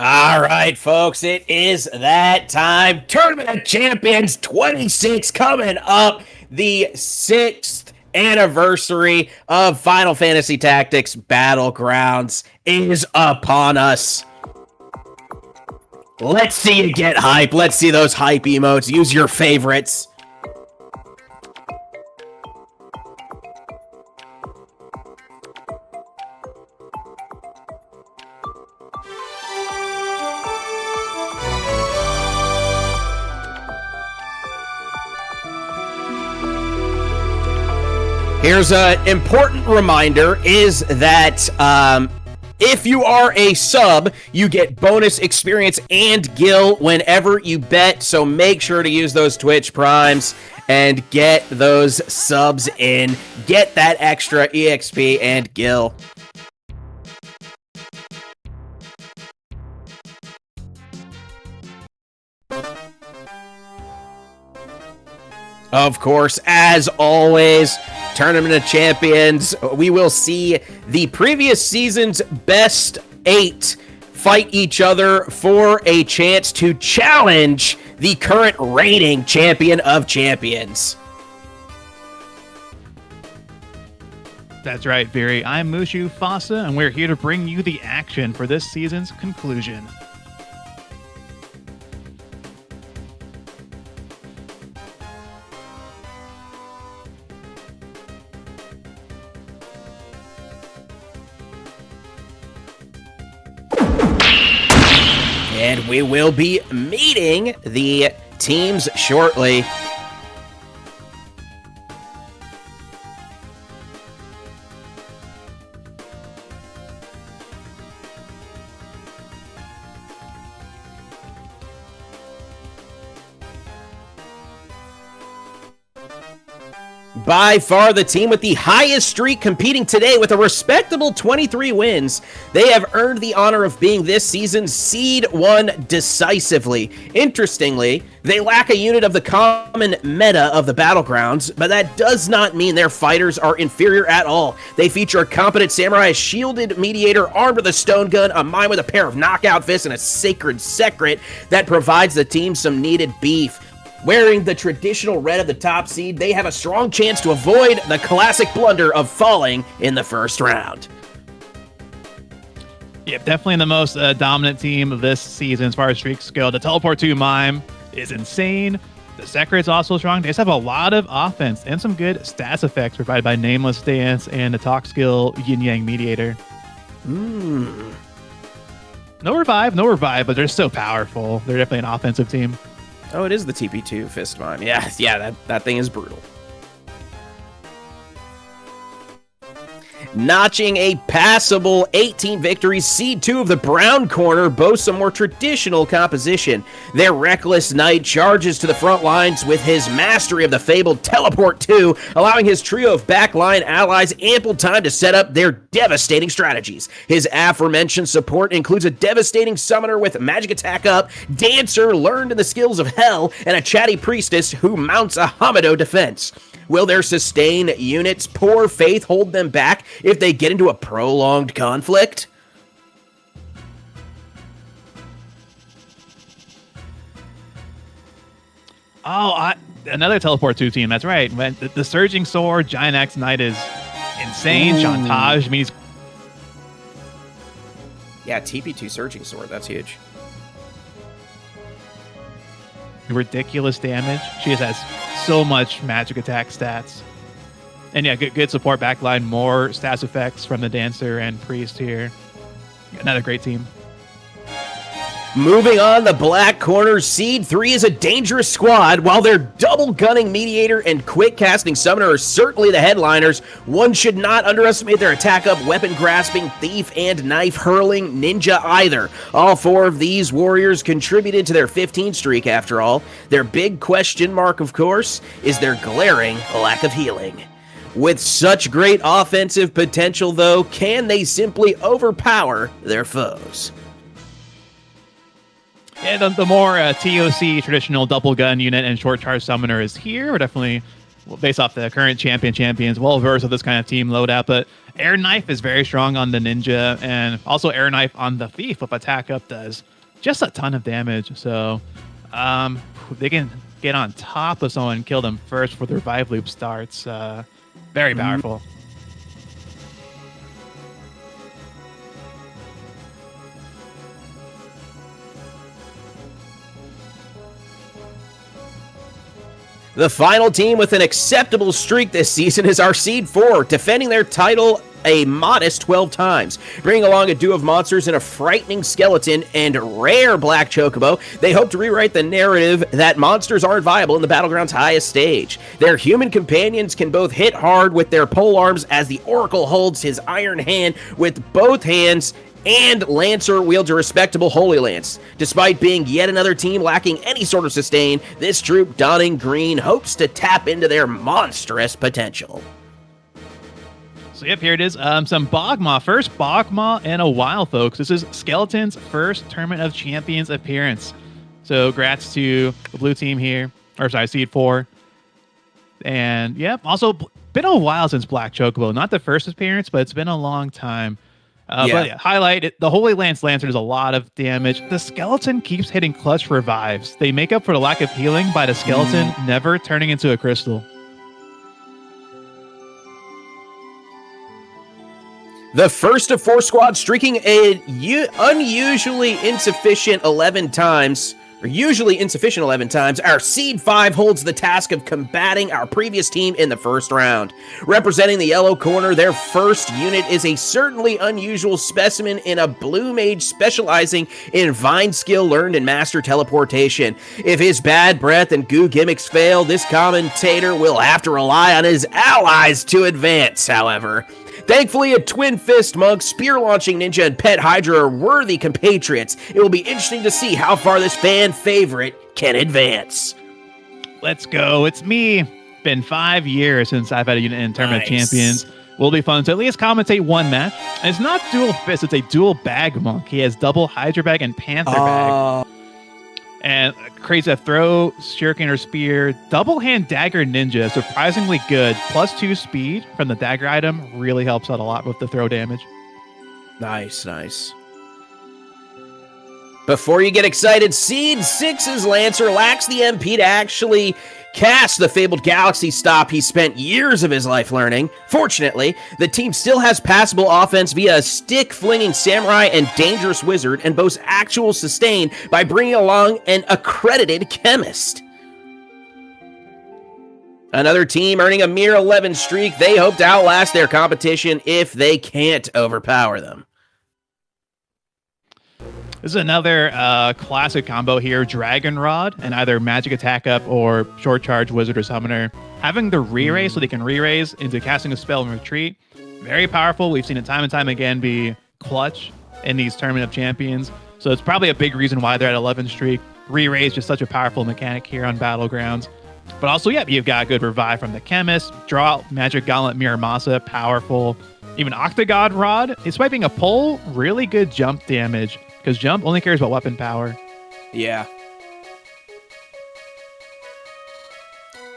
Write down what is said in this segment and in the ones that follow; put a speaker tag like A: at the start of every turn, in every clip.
A: All right, folks, it is that time. Tournament of Champions 26 coming up. The 6th anniversary of Final Fantasy Tactics Battlegrounds is upon us. Let's see you get hype. Let's see those hype emotes. Use your favorites. Here's an important reminder is that if you are a sub, you get bonus experience and gil whenever you bet, so make sure to use those Twitch primes and get those subs in. Get that extra EXP and gil. Of course, as always, Tournament of Champions, we will see the previous season's best 8 fight each other for a chance to challenge the current reigning champion of champions.
B: That's right, Veery. I'm Mushu Fasa, and we're here to bring you the action for this season's conclusion.
A: And we will be meeting the teams shortly. By far the team with the highest streak competing today with a respectable 23 wins. They have earned the honor of being this season's Seed 1 decisively. Interestingly, they lack a unit of the common meta of the Battlegrounds, but that does not mean their fighters are inferior at all. They feature a competent samurai, a shielded mediator armed with a stone gun, a mime with a pair of knockout fists, and a sacred secret that provides the team some needed beef. Wearing the traditional red of the top seed, they have a strong chance to avoid the classic blunder of falling in the first round.
B: Yep, definitely the most dominant team of this season as far as streaks go. The Teleport 2 Mime is insane. The Secret's also strong. They just have a lot of offense and some good stats effects provided by Nameless Dance and the Talk Skill Yin Yang Mediator. No revive, but they're so powerful. They're definitely an offensive team.
A: Oh, it is the TP2 Fist Mime. Yeah, that thing is brutal. Notching a passable 18 victories, Seed 2 of the Brown Corner boasts a more traditional composition. Their Reckless Knight charges to the front lines with his mastery of the fabled Teleport 2, allowing his trio of backline allies ample time to set up their devastating strategies. His aforementioned support includes a devastating summoner with magic attack up, dancer learned in the skills of hell, and a chatty priestess who mounts a Hamado defense. Will their sustain units' poor faith hold them back if they get into a prolonged conflict?
B: Another Teleport 2 team, that's right. The Surging Sword, Giant Axe Knight is insane. Chantage means...
A: Yeah, TP2 Surging Sword, that's huge.
B: Ridiculous damage. She just has so much magic attack stats. And yeah, good support backline, more stats effects from the Dancer and Priest here. Another great team.
A: Moving on, the Black Corner, Seed 3 is a dangerous squad. While their double-gunning Mediator and quick-casting Summoner are certainly the headliners, one should not underestimate their attack-up, weapon-grasping, thief, and knife-hurling ninja either. All 4 of these warriors contributed to their 15 streak, after all. Their big question mark, of course, is their glaring lack of healing. With such great offensive potential, though, can they simply overpower their foes?
B: Yeah, the more TOC traditional double gun unit and short charge summoner is here. We're definitely based off the current champions, well versed with this kind of team loadout. But Air Knife is very strong on the Ninja, and also Air Knife on the Thief with Attack Up does just a ton of damage. So they can get on top of someone and kill them first before the revive loop starts. Very powerful.
A: The final team with an acceptable streak this season is our Seed 4, defending their title a modest 12 times. Bringing along a duo of monsters and a frightening skeleton and rare black chocobo, they hope to rewrite the narrative that monsters aren't viable in the Battleground's highest stage. Their human companions can both hit hard with their pole arms as the Oracle holds his iron hand with both hands, and Lancer wields a respectable Holy Lance. Despite being yet another team lacking any sort of sustain, this troop donning green hopes to tap into their monstrous potential.
B: So yep, here it is. Some Bogma. First Bogma in a while, folks. This is Skeleton's first Tournament of Champions appearance. So grats to the blue team here. Or sorry, Seed 4. And yep, also been a while since Black Chocobo. Not the first appearance, but it's been a long time. But yeah, highlight it. The Holy Lance Lancer does a lot of damage. The skeleton keeps hitting clutch revives. They make up for the lack of healing by the skeleton never turning into a crystal.
A: The first of 4 squads streaking a unusually insufficient 11 times. Or usually insufficient 11 times, our Seed 5 holds the task of combating our previous team in the first round. Representing the yellow corner, their first unit is a certainly unusual specimen in a blue mage specializing in vine skill learned in master teleportation. If his bad breath and goo gimmicks fail, this commentator will have to rely on his allies to advance, however. Thankfully, a Twin Fist Monk, Spear Launching Ninja, and Pet Hydra are worthy compatriots. It will be interesting to see how far this fan favorite can advance.
B: Let's go. It's me. Been 5 years since I've had a unit in Tournament of Champions. Will be fun to at least commentate one match. And it's not dual fist, it's a dual bag monk. He has double Hydra bag and Panther bag. And creates a throw, shuriken or spear, double hand dagger ninja, surprisingly good. +2 speed from the dagger item really helps out a lot with the throw damage.
A: Nice. Before you get excited, Seed 6's Lancer lacks the MP to actually cast the fabled Galaxy Stop he spent years of his life learning. Fortunately, the team still has passable offense via a stick-flinging Samurai and Dangerous Wizard, and boasts actual sustain by bringing along an accredited Chemist. Another team earning a mere 11 streak, they hope to outlast their competition if they can't overpower them.
B: This is another classic combo here, Dragon Rod, and either Magic Attack Up or Short Charge Wizard or Summoner. Having the re-raise so they can re-raise into casting a spell and retreat. Very powerful. We've seen it time and time again be clutch in these Tournament of Champions. So it's probably a big reason why they're at 11 streak. Re-raise, just such a powerful mechanic here on Battlegrounds. But also, yeah, you've got good revive from the Chemist. Draw out Magic Gauntlet Miramasa, powerful. Even Octogod Rod, despite being a pull, really good jump damage. Because jump only cares about weapon power.
A: Yeah.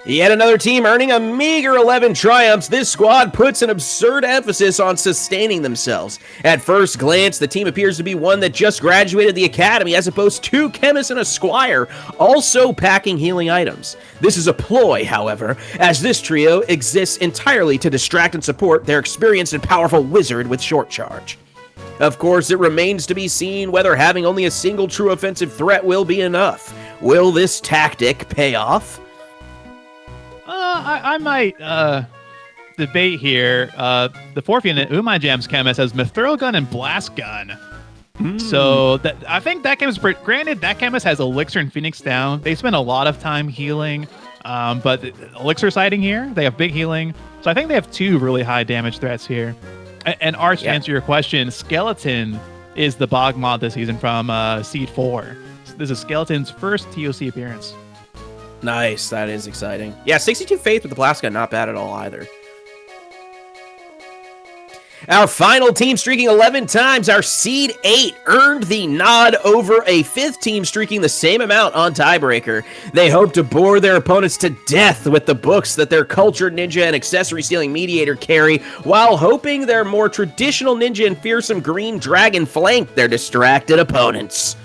A: Yet another team earning a meager 11 triumphs. This squad puts an absurd emphasis on sustaining themselves. At first glance, the team appears to be one that just graduated the academy, as opposed to 2 chemists and a squire, also packing healing items. This is a ploy, however, as this trio exists entirely to distract and support their experienced and powerful wizard with short charge. Of course, it remains to be seen whether having only a single true offensive threat will be enough. Will this tactic pay off?
B: I might debate here. The 4th unit, Umai Jam's Chemist, has Mithril Gun and Blast Gun. So I think that chemist, granted, that chemist has Elixir and Phoenix down. They spend a lot of time healing, but Elixir siding here, they have big healing. So I think they have 2 really high damage threats here. And Arch, to answer your question, Skeleton is the Bog mod this season from Seed 4. This is Skeleton's first TOC appearance.
A: Nice, that is exciting. Yeah, 62 Faith with the Blast Gun, not bad at all either. Our final team streaking 11 times, our Seed 8 earned the nod over a 5th team streaking the same amount on Tiebreaker. They hope to bore their opponents to death with the books that their Cultured Ninja and Accessory Stealing Mediator carry, while hoping their more traditional Ninja and Fearsome Green Dragon flank their distracted opponents.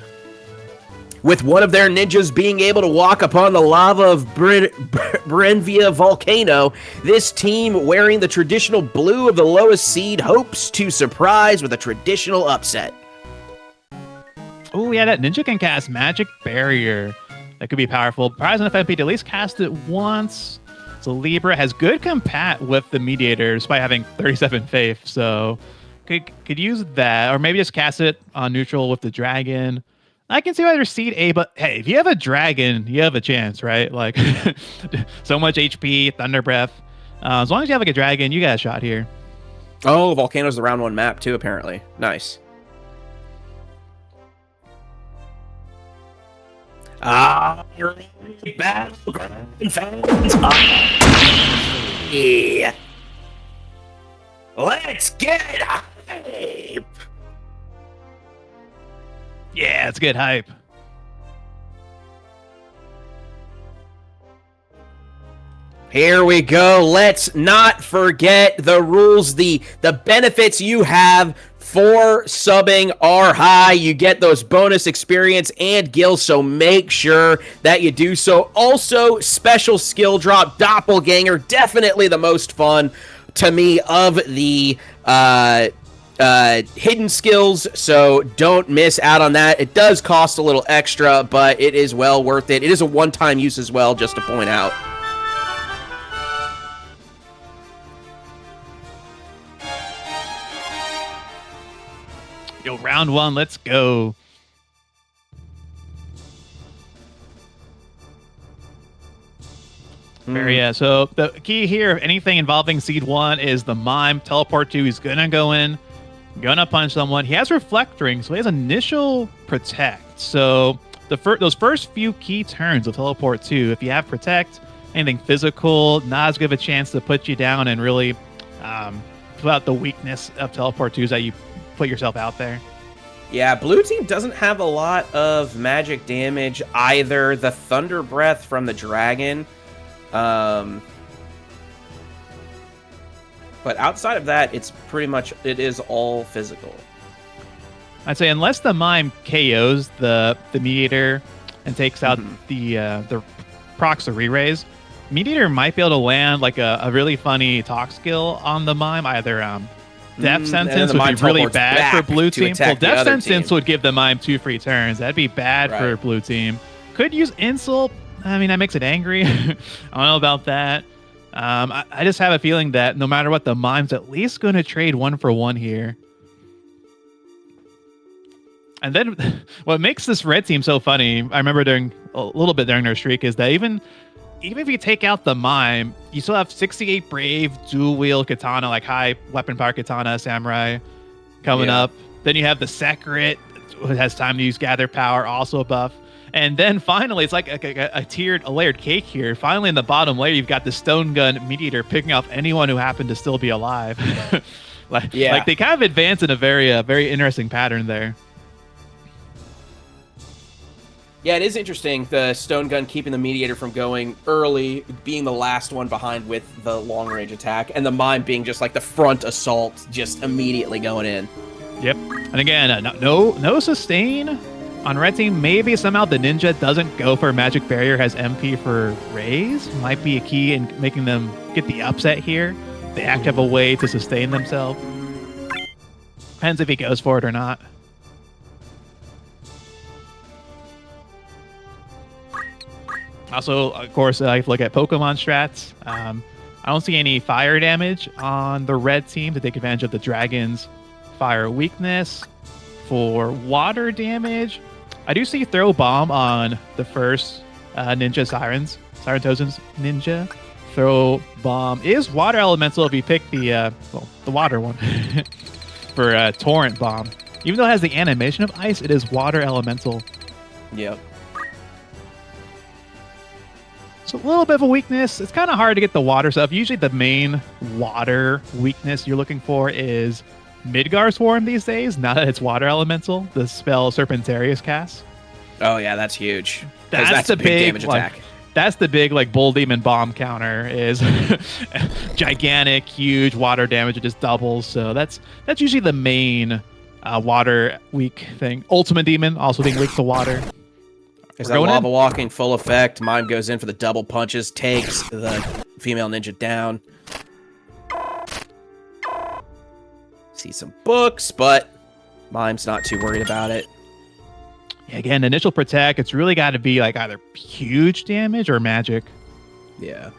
A: With one of their ninjas being able to walk upon the lava of Brenvia Volcano, this team, wearing the traditional blue of the lowest seed, hopes to surprise with a traditional upset.
B: Oh, yeah, that ninja can cast Magic Barrier. That could be powerful. Prize and FMP to at least cast it once. So Libra has good compat with the Mediator despite having 37 faith, so could use that. Or maybe just cast it on neutral with the dragon. I can see why there's Seed A, but hey, if you have a dragon, you have a chance, right? Like, so much HP, Thunder Breath. As long as you have like a dragon, you got a shot here.
A: Oh, Volcano's the round 1 map too, apparently. Nice. Battleground fans. Yeah. Let's get hype.
B: Yeah, it's good hype.
A: Here we go. Let's not forget the rules. The benefits you have for subbing are high. You get those bonus experience and gills, so make sure that you do so. Also, special skill drop, Doppelganger, definitely the most fun to me of the hidden skills, so don't miss out on that. It does cost a little extra, but it is well worth it. It is a one-time use as well, just to point out.
B: Yo, round 1, let's go. Yeah, so the key here, if anything involving Seed 1, is the Mime. Teleport 2, he's gonna go in, gonna punch someone. He has Reflect Ring, so he has Initial Protect. So those first few key turns of Teleport 2, if you have Protect, anything physical, not as good of a chance to put you down and really put out the weakness of Teleport 2s that you put yourself out there.
A: Yeah, blue team doesn't have a lot of magic damage either. The Thunder Breath from the Dragon. But outside of that, it is all physical.
B: I'd say unless the Mime KOs the Mediator and takes out the procs the re-raise, Mediator might be able to land like a really funny talk skill on the Mime, either Death Sentence would be really bad for blue team. Well, Death Sentence would give the Mime 2 free turns. That'd be bad for blue team. Could use Insult. I mean, that makes it angry. I don't know about that. I just have a feeling that no matter what, the Mime's at least going to trade 1-for-1 here. And then what makes this red team so funny, I remember a little bit during their streak, is that even if you take out the Mime, you still have 68 Brave, dual wield katana, like high weapon power katana, samurai coming up. Then you have the Sekret, who has time to use gather power, also a buff. And then finally, it's like a layered cake here. Finally, in the bottom layer, you've got the Stone Gun Mediator picking off anyone who happened to still be alive. Like they kind of advance in a very interesting pattern there.
A: Yeah, it is interesting, the Stone Gun keeping the Mediator from going early, being the last one behind with the long-range attack, and the Mime being just like the front assault, just immediately going in.
B: Yep. And again, no sustain on red team. Maybe somehow the Ninja doesn't go for Magic Barrier, has MP for raise. Might be a key in making them get the upset here. They actually have a way to sustain themselves. Depends if he goes for it or not. Also, of course, I look at Pokemon strats. I don't see any fire damage on the red team to take advantage of the dragon's fire weakness. For water damage, I do see Throw Bomb on the first Ninja Siren Tozen's Ninja. Throw Bomb is water elemental if you pick the water one for Torrent Bomb. Even though it has the animation of ice, it is water elemental.
A: Yep.
B: It's a little bit of a weakness. It's kind of hard to get the water stuff. Usually the main water weakness you're looking for is Midgar Swarm these days. Now that it's water elemental, the spell Serpentarius cast.
A: Oh yeah, that's huge.
B: That's the big
A: damage attack.
B: That's the big Bull Demon Bomb counter is gigantic, huge water damage. It just doubles. So that's usually the main water weak thing. Ultimate Demon also being weak to water.
A: Is that lava walking full effect? Mime goes in for the double punches, takes the female ninja down. See some books, but Mime's not too worried about it.
B: Again, initial protect, it's really got to be either huge damage or magic.
A: Yeah.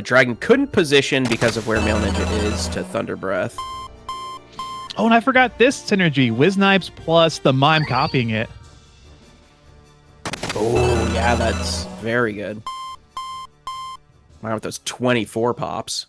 A: Dragon couldn't position because of where male ninja is to Thunder Breath.
B: Oh, and I forgot this synergy. Wiznipes plus the Mime copying it.
A: Oh, yeah, that's very good. Mime with those 24 pops.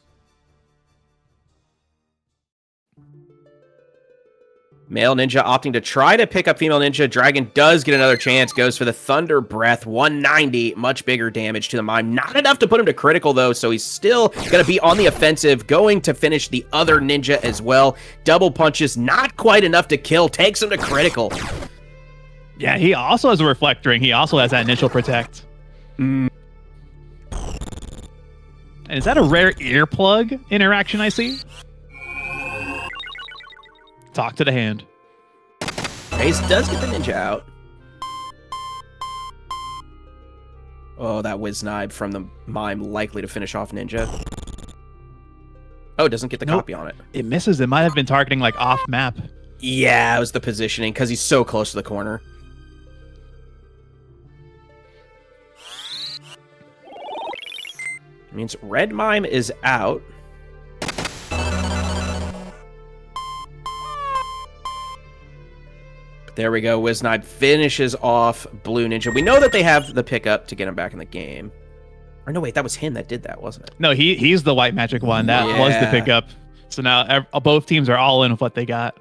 A: Male ninja opting to try to pick up female ninja. Dragon does get another chance. Goes for the Thunder Breath. 190. Much bigger damage to the Mime. Not enough to put him to critical, though, so he's still going to be on the offensive. Going to finish the other ninja as well. Double punches. Not quite enough to kill. Takes him to critical.
B: Yeah, he also has a Reflect Ring. He also has that initial protect. And is that a rare earplug interaction I see? Talk to the hand.
A: Raze does get the ninja out. Oh, that Wiznib from the Mime likely to finish off ninja. Oh, doesn't get the copy on it.
B: It misses. It might have been targeting off map.
A: Yeah, it was the positioning because he's so close to the corner. Means red Mime is out. There we go. Wiznib finishes off Blue Ninja. We know that they have the pickup to get him back in the game. Or no, wait, that was him that did that, wasn't it?
B: No, he's the white magic one. That was the pickup. So now both teams are all in with what they got.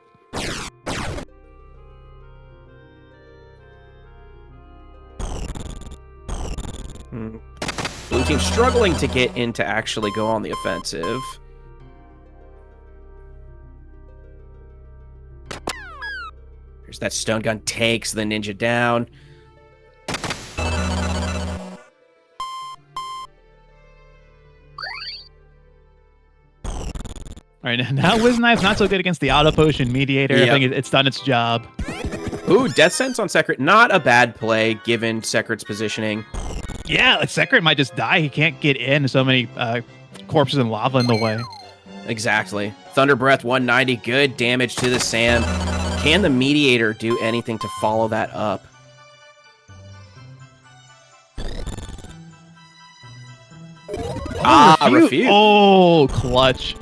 A: Blue team struggling to get in to actually go on the offensive. Here's that stone gun, takes the ninja down.
B: All right, now Wiznib's not so good against the auto potion mediator.
A: Yep.
B: I think it's done its job.
A: Ooh, Death Sentence on Secret. Not a bad play given Secret's positioning.
B: Yeah, Secret might just die. He can't get in. So many corpses and lava in the way.
A: Exactly. Thunder Breath 190. Good damage to the Sam. Can the mediator do anything to follow that up? Refute.
B: Oh, clutch.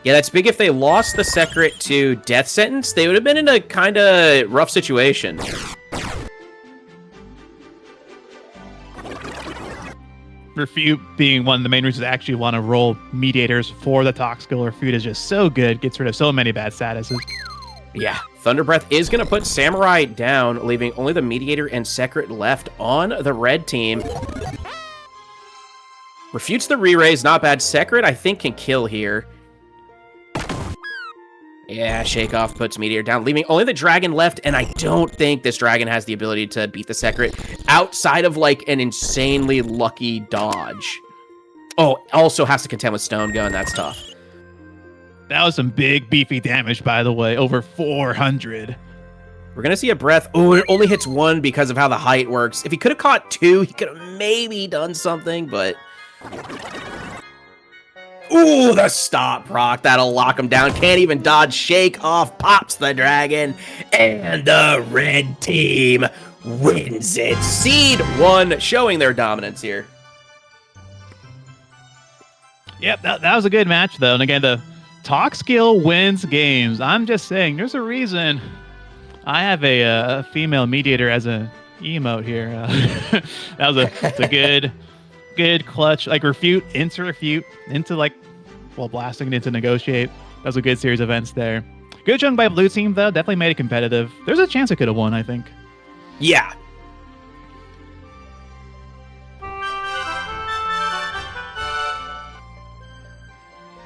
A: Yeah, that's big. If they lost the Secret to Death Sentence, they would have been in a kind of rough situation.
B: Refute being one of the main reasons I actually want to roll mediators for the Talk skill. Refute is just so good, gets rid of so many bad statuses.
A: Yeah, Thunder Breath is going to put Samurai down, leaving only the mediator and Secret left on the red team. Refutes the re-raise, not bad. Secret, I think, can kill here. Yeah, Shake Off puts Meteor down, leaving only the Dragon left, and I don't think this Dragon has the ability to beat the Secret outside of, an insanely lucky dodge. Oh, also has to contend with Stone Gun. That's tough.
B: That was some big, beefy damage, by the way. Over 400.
A: We're going to see a breath. Oh, it only hits one because of how the height works. If he could have caught two, he could have maybe done something, but... Ooh, the stop proc. That'll lock him down. Can't even dodge. Shake Off. Pops the Dragon. And the red team wins it. Seed 1 showing their dominance here.
B: Yep, that was a good match, though. And again, the Talk skill wins games. I'm just saying, there's a reason I have a female mediator as an emote here. That was a good clutch. Refute into blasting it into negotiate. That was a good series of events there. Good job by blue team, though. Definitely made it competitive. There's a chance it could have won, I think.
A: Yeah.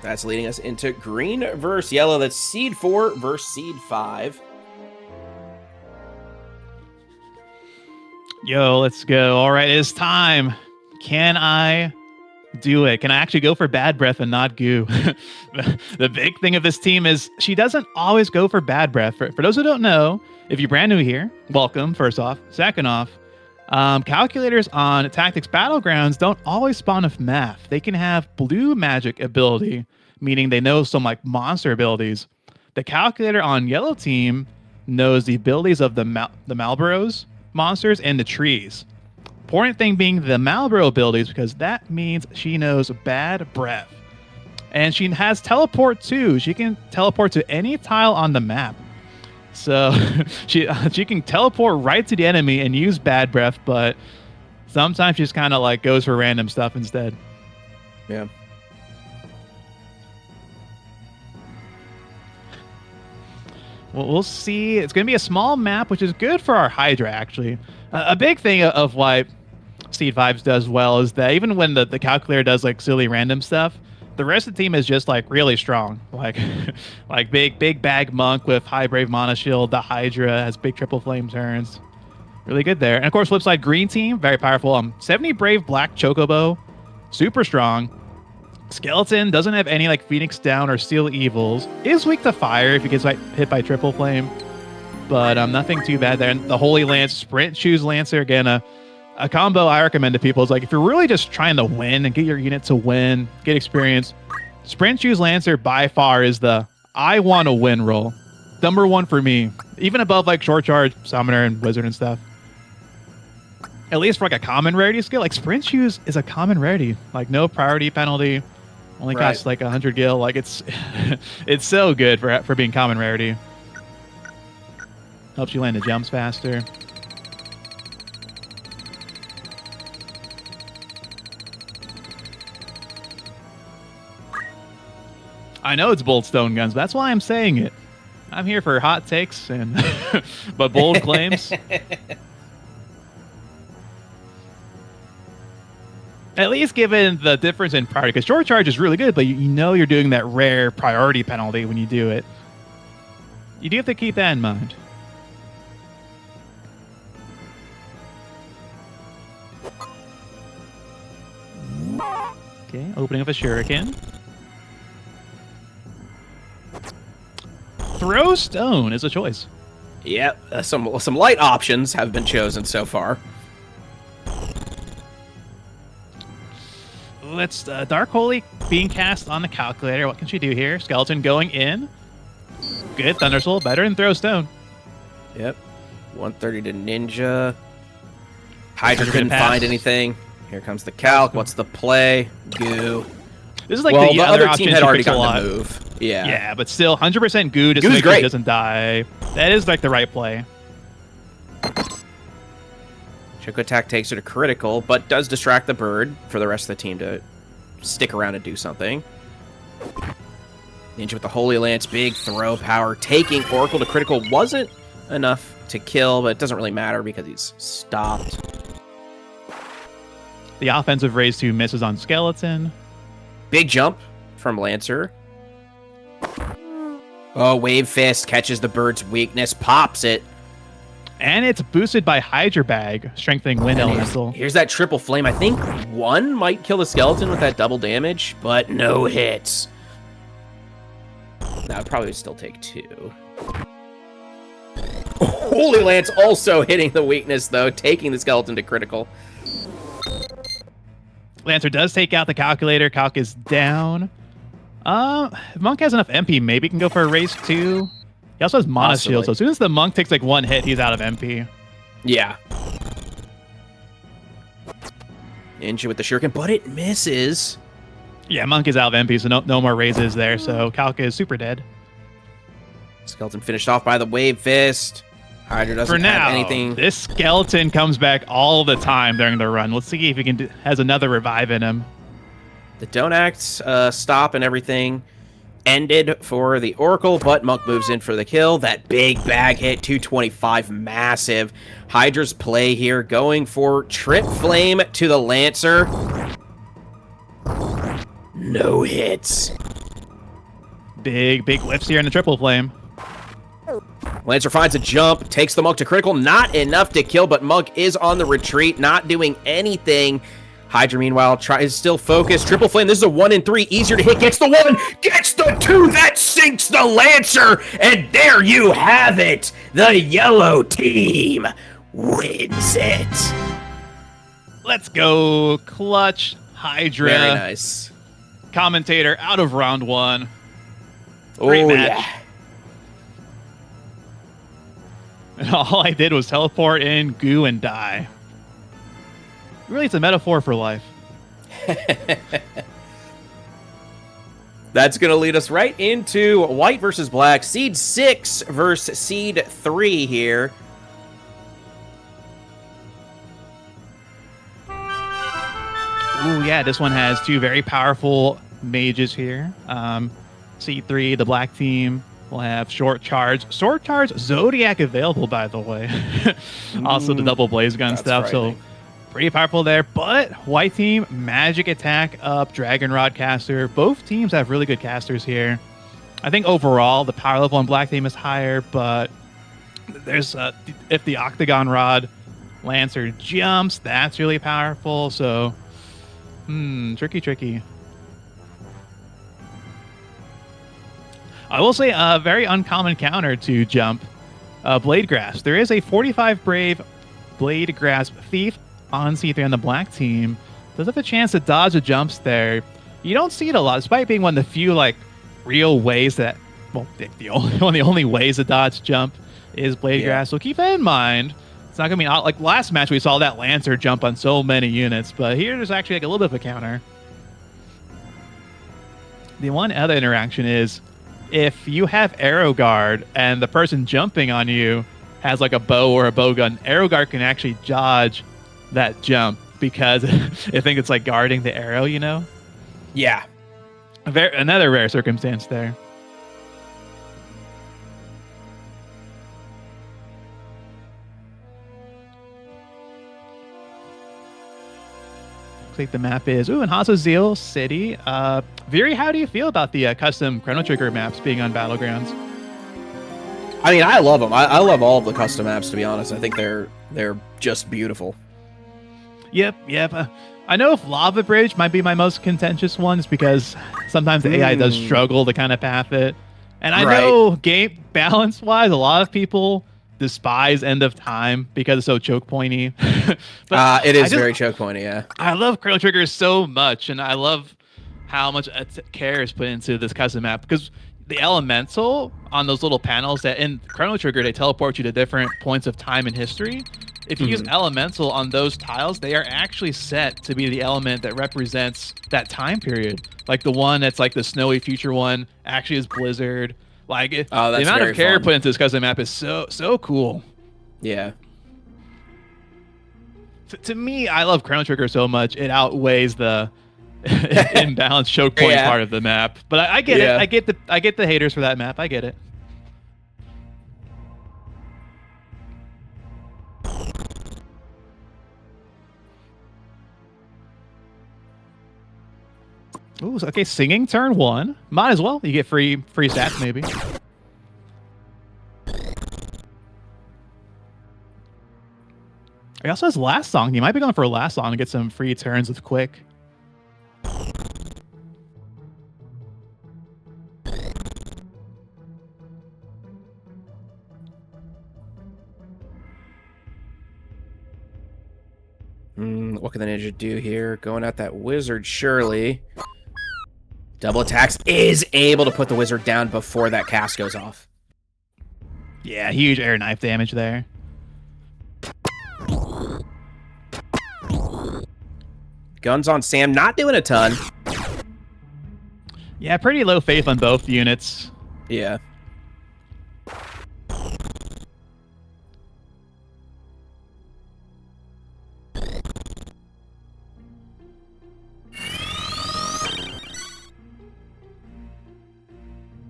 A: That's leading us into green versus yellow. That's seed 4 versus seed 5.
B: Yo, let's go. All right, it's time. Can I do it? Can I actually go for bad breath and not goo? The big thing of this team is she doesn't always go for bad breath. For those who don't know, if you're brand new here, welcome, first off. Second off, calculators on Tactics Battlegrounds don't always spawn with math. They can have blue magic ability, meaning they know some like monster abilities. The calculator on yellow team knows the abilities of the Malboros monsters and the trees. Important thing being the Malboro abilities, because that means she knows bad breath. And she has teleport too. She can teleport to any tile on the map. So she can teleport right to the enemy and use bad breath, but sometimes she just kind of like goes for random stuff instead.
A: Yeah.
B: Well, we'll see. It's going to be a small map, which is good for our Hydra, actually. A big thing of why Seed 5 does well is that even when the calculator does like silly random stuff, the rest of the team is just like really strong. Like like big bag monk with high brave mana shield. The Hydra has big triple flame turns. Really good there. And of course, flip side green team, very powerful. 70 brave black chocobo, super strong. Skeleton doesn't have any like Phoenix down or Steel Evils. Is weak to fire if he gets hit by triple flame, but nothing too bad there. And the Holy Lance, Sprint Shoes Lancer, again a combo I recommend to people is like if you're really just trying to win and get your unit to win, get experience, Sprint Shoes Lancer by far is the I want to win roll. Number 1 for me, even above like Short Charge, Summoner, and Wizard and stuff. At least for like a common rarity skill, like Sprint Shoes is a common rarity, like no priority penalty, only costs like 100 gil. Like it's it's so good for being common rarity. Helps you land the jumps faster. I know it's bold stone guns, but that's why I'm saying it. I'm here for hot takes and but bold claims. At least given the difference in priority, because Short Charge is really good, but you know you're doing that rare priority penalty when you do it. You do have to keep that in mind. Okay, opening up a shuriken. Throw stone is a choice.
A: Yep, some light options have been chosen so far.
B: Let's Dark Holy being cast on the calculator. What can she do here? Skeleton going in. Good. Thunder Soul better than Throw Stone.
A: Yep. 130 to Ninja. Hydra couldn't find anything. Here comes the calc. What's the play? Goo.
B: This is like
A: the
B: other
A: team had already gotten the move. Yeah.
B: Yeah, but still 100% goo just to make sure he doesn't die. That is like the right play.
A: Choco attack takes her to critical, but does distract the bird for the rest of the team to stick around and do something. Ninja with the Holy Lance, big throw power. Taking Oracle to critical wasn't enough to kill, but it doesn't really matter because he's stopped.
B: The offensive raise 2 misses on Skeleton.
A: Big jump from Lancer. Oh, Wave Fist catches the bird's weakness, pops it.
B: And it's boosted by Hydra Bag, strengthening Wind Elemental.
A: Here's that triple flame. I think 1 might kill the skeleton with that double damage, but no hits. That would probably still take 2. Holy Lance also hitting the weakness, though, taking the skeleton to critical.
B: Lancer does take out the calculator. Calc is down. If Monk has enough MP, maybe he can go for a race 2. He also has Mana Shield, so as soon as the Monk takes like 1 hit, he's out of MP.
A: Yeah. Ninja with the shuriken, but it misses.
B: Yeah, Monk is out of MP, so no more raises there, so Calc is super dead.
A: Skeleton finished off by the Wave Fist. Hydra doesn't have anything.
B: This skeleton comes back all the time during the run. Let's see if he has another revive in him.
A: The Don't Act stop and everything ended for the Oracle, but Monk moves in for the kill. That big bag hit, 225, massive. Hydra's play here, going for Trip Flame to the Lancer. No hits.
B: Big whiffs here in the triple flame.
A: Lancer finds a jump, takes the Monk to critical. Not enough to kill, but Monk is on the retreat, not doing anything. Hydra, meanwhile, tries still focused. Triple flame, this is a 1 in 3. Easier to hit. Gets the 1, gets the 2. That sinks the Lancer. And there you have it. The yellow team wins it.
B: Let's go. Clutch Hydra.
A: Very nice.
B: Commentator out of round 1.
A: Oh,
B: Great match.
A: yeah.
B: And all I did was teleport in, goo, and die. Really, it's a metaphor for life.
A: That's going to lead us right into white versus black. Seed 6 versus seed 3 here.
B: Ooh, yeah, this one has 2 very powerful mages here. Seed 3, the black team, will have short charge. Short charge, Zodiac available, by the way. Also the double blaze gun stuff, so pretty powerful there. But white team, magic attack up, dragon rod caster. Both teams have really good casters here. I think overall the power level on black team is higher, but there's if the octagon rod lancer jumps, that's really powerful. So tricky. I will say a very uncommon counter to jump, Blade Grasp. There is a 45 Brave Blade Grasp Thief on C3 on the black team. Does have a chance to dodge the jumps there. You don't see it a lot, despite being one of the few real ways that, well, one of the only ways to dodge jump is Blade Grasp. So keep that in mind. It's not gonna be like last match we saw that Lancer jump on so many units, but here there's actually a little bit of a counter. The one other interaction is, if you have Arrow Guard and the person jumping on you has a bow or a bow gun, Arrow Guard can actually dodge that jump because I think it's guarding the arrow, you know?
A: Yeah.
B: Another rare circumstance there. Looks like the map is in Hazazil City. Viri, how do you feel about the custom Chrono Trigger maps being on Battlegrounds?
A: I mean, I love them. I love all of the custom maps, to be honest. I think they're just beautiful.
B: Yep. I know if Lava Bridge might be my most contentious one, is because sometimes the AI does struggle to kind of path it. And I know game balance-wise, a lot of people despise End of Time because it's so choke pointy. But
A: it is very choke pointy, yeah.
B: I love Chrono Trigger so much, and I love how much care is put into this custom map, because the elemental on those little panels that in Chrono Trigger, they teleport you to different points of time in history. If you use elemental on those tiles, they are actually set to be the element that represents that time period. Like the one that's the snowy future one actually is Blizzard. The amount of care put into this custom map is so cool.
A: Yeah.
B: To me, I love Chrono Trigger so much, it outweighs the imbalanced choke point part of the map. But I get it. I get the haters for that map. I get it. Ooh, okay, singing turn 1. Might as well. You get free stats maybe. He also has last song. You might be going for a last song to get some free turns with quick.
A: What can the ninja do here? Going at that wizard, surely. Double attacks is able to put the wizard down before that cast goes off.
B: Yeah, huge air knife damage there.
A: Guns on Sam, not doing a ton.
B: Yeah, pretty low faith on both units.
A: Yeah.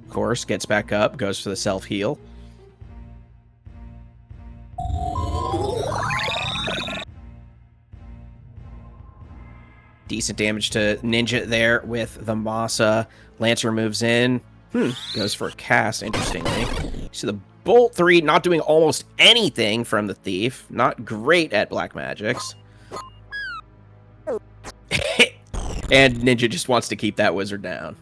A: Of course, gets back up, goes for the self-heal. Decent damage to Ninja there with the Masa. Lancer moves in, Goes for a cast, interestingly. So the Bolt 3 not doing almost anything from the Thief. Not great at black magics. And Ninja just wants to keep that wizard down.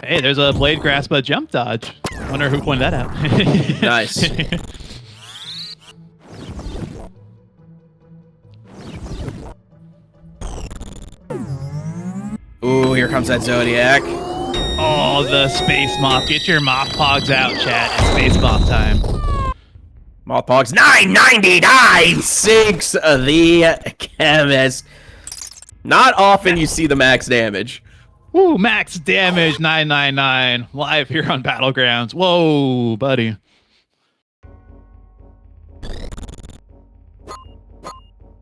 B: Hey, there's a Blade Graspa jump dodge. Wonder who pointed that out.
A: Nice. Ooh, here comes that Zodiac.
B: Oh, the Space Moth. Get your Moth Pogs out, chat. It's Space Moth time.
A: Moth Pogs, 999! Sinks the Chemist. Not often you see the max damage.
B: Woo, max damage, 999. Live here on Battlegrounds. Whoa, buddy.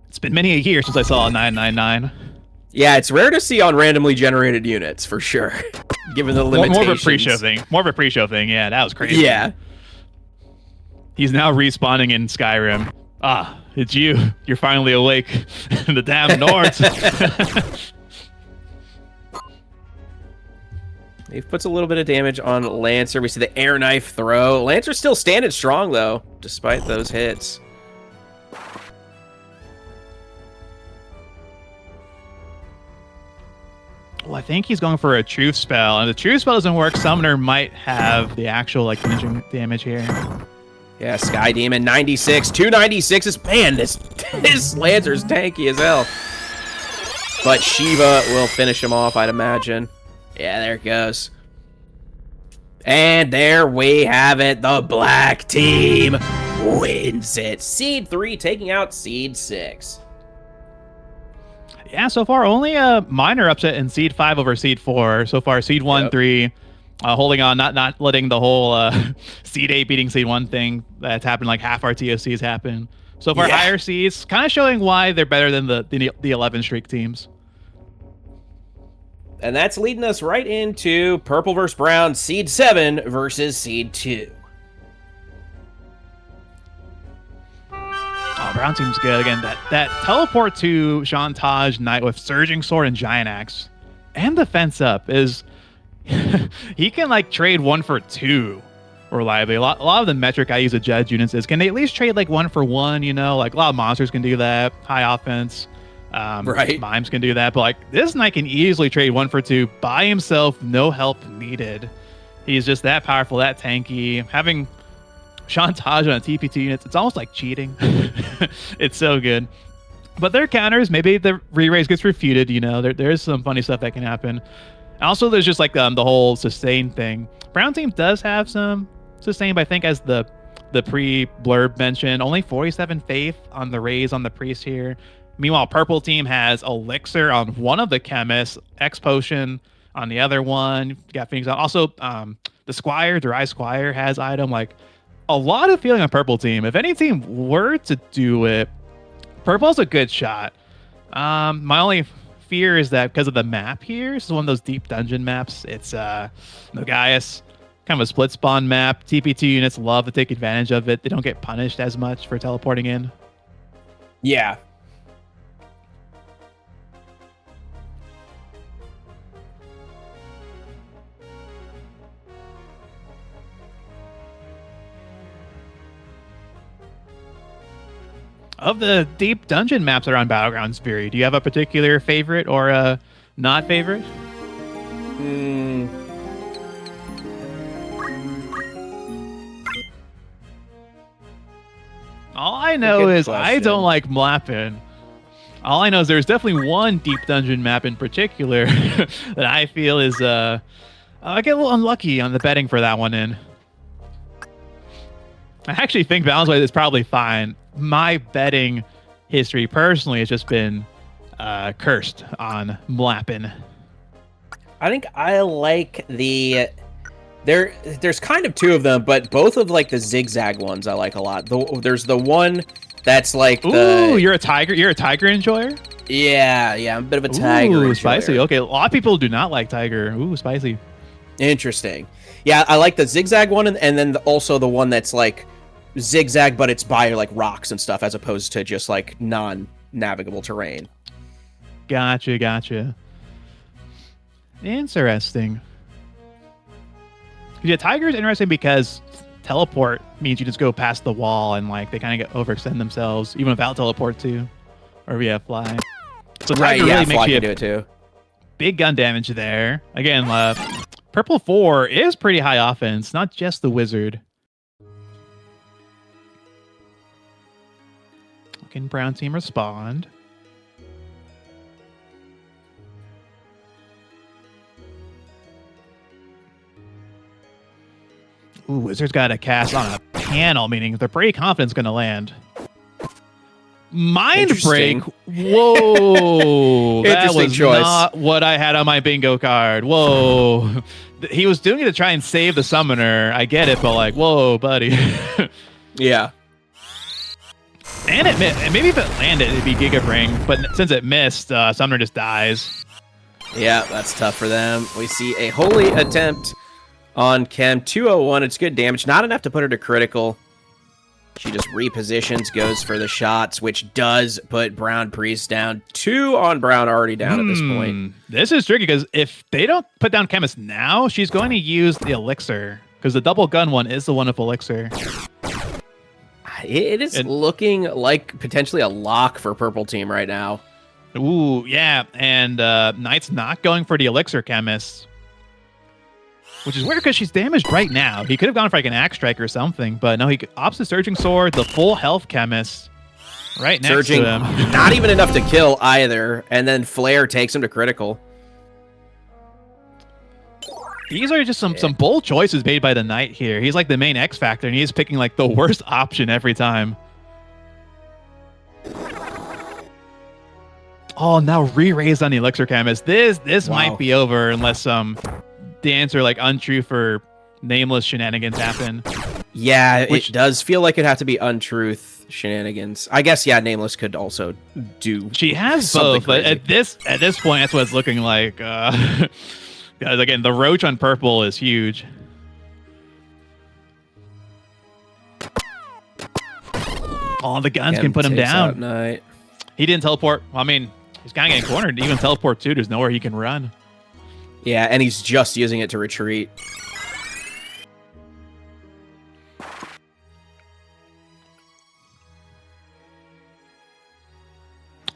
B: It's been many a year since I saw a 999.
A: Yeah, it's rare to see on randomly generated units, for sure. Given the limitations.
B: More of a pre-show thing. More of a pre-show thing. Yeah, that was crazy.
A: Yeah.
B: He's now respawning in Skyrim. Ah, it's you. You're finally awake in the damn North.
A: He puts a little bit of damage on Lancer. We see the air knife throw. Lancer's still standing strong, though, despite those hits.
B: Well, I think he's going for a truth spell, and if the truth spell doesn't work, Summoner might have the actual like finishing damage here.
A: Yeah, Sky Demon 96, 296 is man. This Lancer's tanky as hell. But Shiva will finish him off, I'd imagine. Yeah, there it goes. And there we have it. The black team wins it. Seed 3 taking out Seed 6.
B: Yeah, so far only a minor upset in Seed 5 over Seed 4. So far, Seed 1,
A: Yep.
B: 3, holding on, not letting the whole Seed 8 beating Seed 1 thing that's happened, like half our TOCs happen. So far,
A: Yeah.
B: higher seeds, kind of showing why they're better than the 11 streak teams.
A: And that's leading us right into Purple versus Brown, Seed 7 versus Seed 2.
B: Oh, Brown team's good. Again, that teleport to Chantage Knight with Surging Sword and Giant Axe and Defense Up is... he can, like, trade 1 for 2 reliably. A lot of the metric I use to judge units is, can they at least trade, like, 1 for 1, you know? Like, a lot of monsters can do that. High offense.
A: Right.
B: Mimes can do that. But, like, this Knight can easily trade 1 for 2 by himself. No help needed. He's just that powerful, that tanky. Having Chantage on TP2 units, it's almost like cheating. It's so good. But their counters, maybe the re-raise gets refuted, you know. There's some funny stuff that can happen. Also, there's just like the whole sustain thing. Brown team does have some sustain, but I think as the pre-blurb mentioned, only 47 faith on the raise on the priest here. Meanwhile, purple team has elixir on one of the chemists, X potion on the other one. You got Phoenix on. Also, the Squire, Dry Squire has item. Like, a lot of feeling on purple team. If any team were to do it, purple's a good shot. My only fear is that because of the map here, this is one of those deep dungeon maps. It's Nogaius, kind of a split spawn map. TP2 units love to take advantage of it. They don't get punished as much for teleporting in.
A: Yeah.
B: Of the deep dungeon maps that are on Battlegrounds, Fury, do you have a particular favorite or a not favorite? All I know is I don't like Mlappin. All I know is there's definitely one deep dungeon map in particular that I feel is I get a little unlucky on the betting for that one in. I actually think Balance Wave is probably fine. My betting history personally has just been cursed on Mlappin.
A: I think I like the... There's kind of two of them, but both of like the zigzag ones I like a lot. There's the one that's like the...
B: Ooh, you're a tiger enjoyer?
A: Yeah, I'm a bit of a tiger enjoyer.
B: Ooh, spicy. Okay, a lot of people do not like tiger. Ooh, spicy.
A: Interesting. Yeah, I like the zigzag one, and then also the one that's like zigzag, but it's by like rocks and stuff, as opposed to just like non-navigable terrain.
B: Gotcha. Interesting. Yeah, Tiger's interesting because teleport means you just go past the wall and like they kind of get overextend themselves even without teleport too, or we have fly. So Tiger really makes you
A: do it too.
B: Big gun damage there. Again, purple 4 is pretty high offense, not just the wizard. Can brown team respond? Ooh, wizard's got a cast on a panel, meaning they're pretty confident it's going to land. Mind break. Whoa. That was
A: choice.
B: Not what I had on my bingo card. Whoa. He was doing it to try and save the summoner. I get it, but like, whoa, buddy.
A: Yeah.
B: And maybe if it landed, it'd be Giga Ring, but since it missed, Summoner just dies.
A: Yeah, that's tough for them. We see a holy attempt on Chem. 201, it's good damage. Not enough to put her to critical. She just repositions, goes for the shots, which does put Brown Priest down. 2 on Brown already down at this point.
B: This is tricky because if they don't put down Chemist now, she's going to use the Elixir because the double gun one is the one of Elixir.
A: It is looking like potentially a lock for purple team right now.
B: Ooh, yeah, and Knight's not going for the Elixir Chemist. Which is weird because she's damaged right now. He could have gone for like an Axe Strike or something, but no, he opts the Surging Sword, the full health Chemist, right next to him.
A: Not even enough to kill either, and then Flare takes him to critical.
B: These are just some bold choices made by the Knight here. He's like the main X Factor, and he's picking like the worst option every time. Oh, now re-raised on the Elixir Chemist. This might be over unless the answer like Untruth or Nameless shenanigans happen.
A: Yeah, it does feel like it'd have to be Untruth shenanigans. I guess, yeah, Nameless could also do.
B: She has both, but at this point, that's what it's looking like. Because again, the roach on purple is huge. Oh, the guns can put him down. He didn't teleport. Well, I mean, he's kind of getting cornered. Even teleport too. There's nowhere he can run.
A: Yeah, and he's just using it to retreat.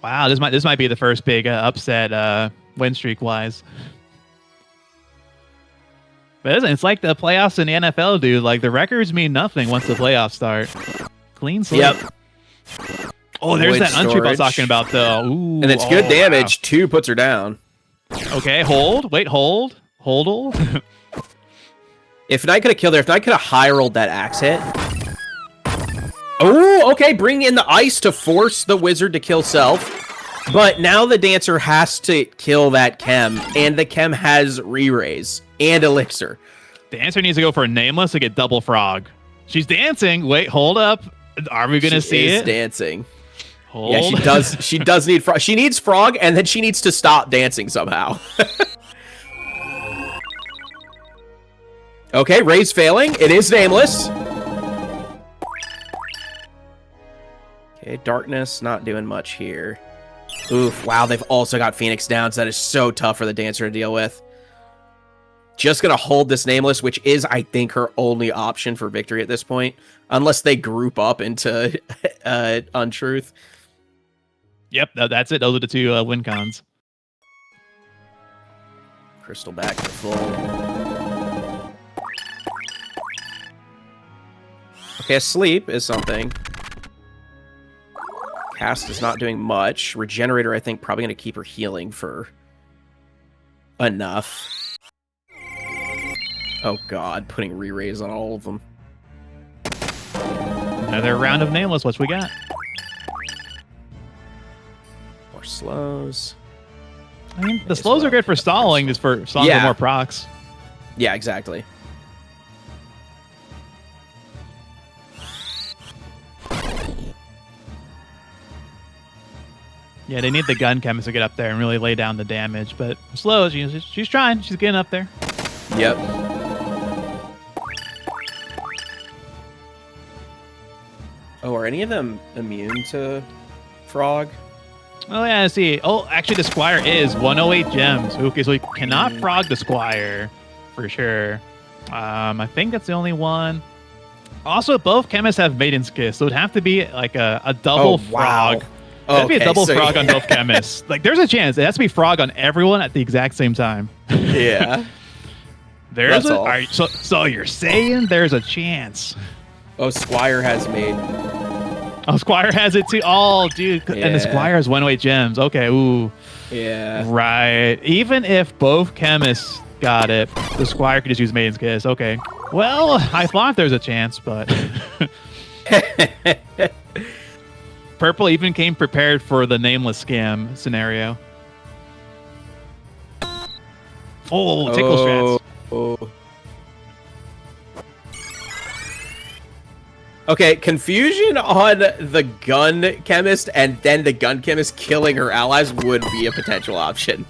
B: Wow, this might be the first big upset win streak wise. But it's like the playoffs in the NFL, dude. Like the records mean nothing once the playoffs start. Clean slate.
A: Yep.
B: Oh, there's that untruth I was talking about though. Ooh,
A: and it's good damage. Wow. 2 puts her down.
B: Okay, hold. Wait, hold.
A: If Knight could have killed her, if Knight could have high rolled that axe hit. Oh, okay. Bring in the ice to force the wizard to kill self. But now the dancer has to kill that chem, and the chem has re-raise and elixir.
B: The dancer needs to go for a nameless to get double frog. She's dancing. Wait, hold up. Are we gonna see it?
A: She's dancing.
B: Hold.
A: Yeah, she does. She does need frog. She needs frog, and then she needs to stop dancing somehow. Okay, raise failing. It is nameless. Okay, darkness not doing much here. Oof, wow, they've also got Phoenix down, so that is so tough for the dancer to deal with. Just gonna hold this nameless, which is, I think, her only option for victory at this point. Unless they group up into Untruth.
B: Yep, that's it. Those are the 2 win cons.
A: Crystal back to full. Okay, sleep is something. Cast is not doing much. Regenerator, I think, probably going to keep her healing for enough. Oh god, putting re-raise on all of them.
B: Another round of nameless. What we got?
A: More slows.
B: I mean, the slows are good for stalling, just for stalling with more procs.
A: Yeah, exactly.
B: Yeah, they need the gun chemist to get up there and really lay down the damage. But slow, she's trying. She's getting up there.
A: Yep. Oh, are any of them immune to frog?
B: Oh, yeah, I see. Oh, actually, the Squire is 108 gems. Okay, so we cannot frog the Squire for sure. I think that's the only one. Also, both chemists have Maiden's Kiss, so it would have to be like a double frog. That'd be a double frog on both chemists. Like, there's a chance. It has to be frog on everyone at the exact same time.
A: Yeah.
B: There's all right, so you're saying there's a chance.
A: Oh, Squire has made.
B: Oh, Squire has it too. Oh, dude. Yeah. And the Squire has one-way gems. Okay, ooh.
A: Yeah.
B: Right. Even if both chemists got it, the Squire could just use Maiden's Kiss. Okay. Well, I thought there's a chance, but... Purple even came prepared for the nameless scam scenario. Oh, tickle strats.
A: Oh. Okay, confusion on the gun chemist and then the gun chemist killing her allies would be a potential option.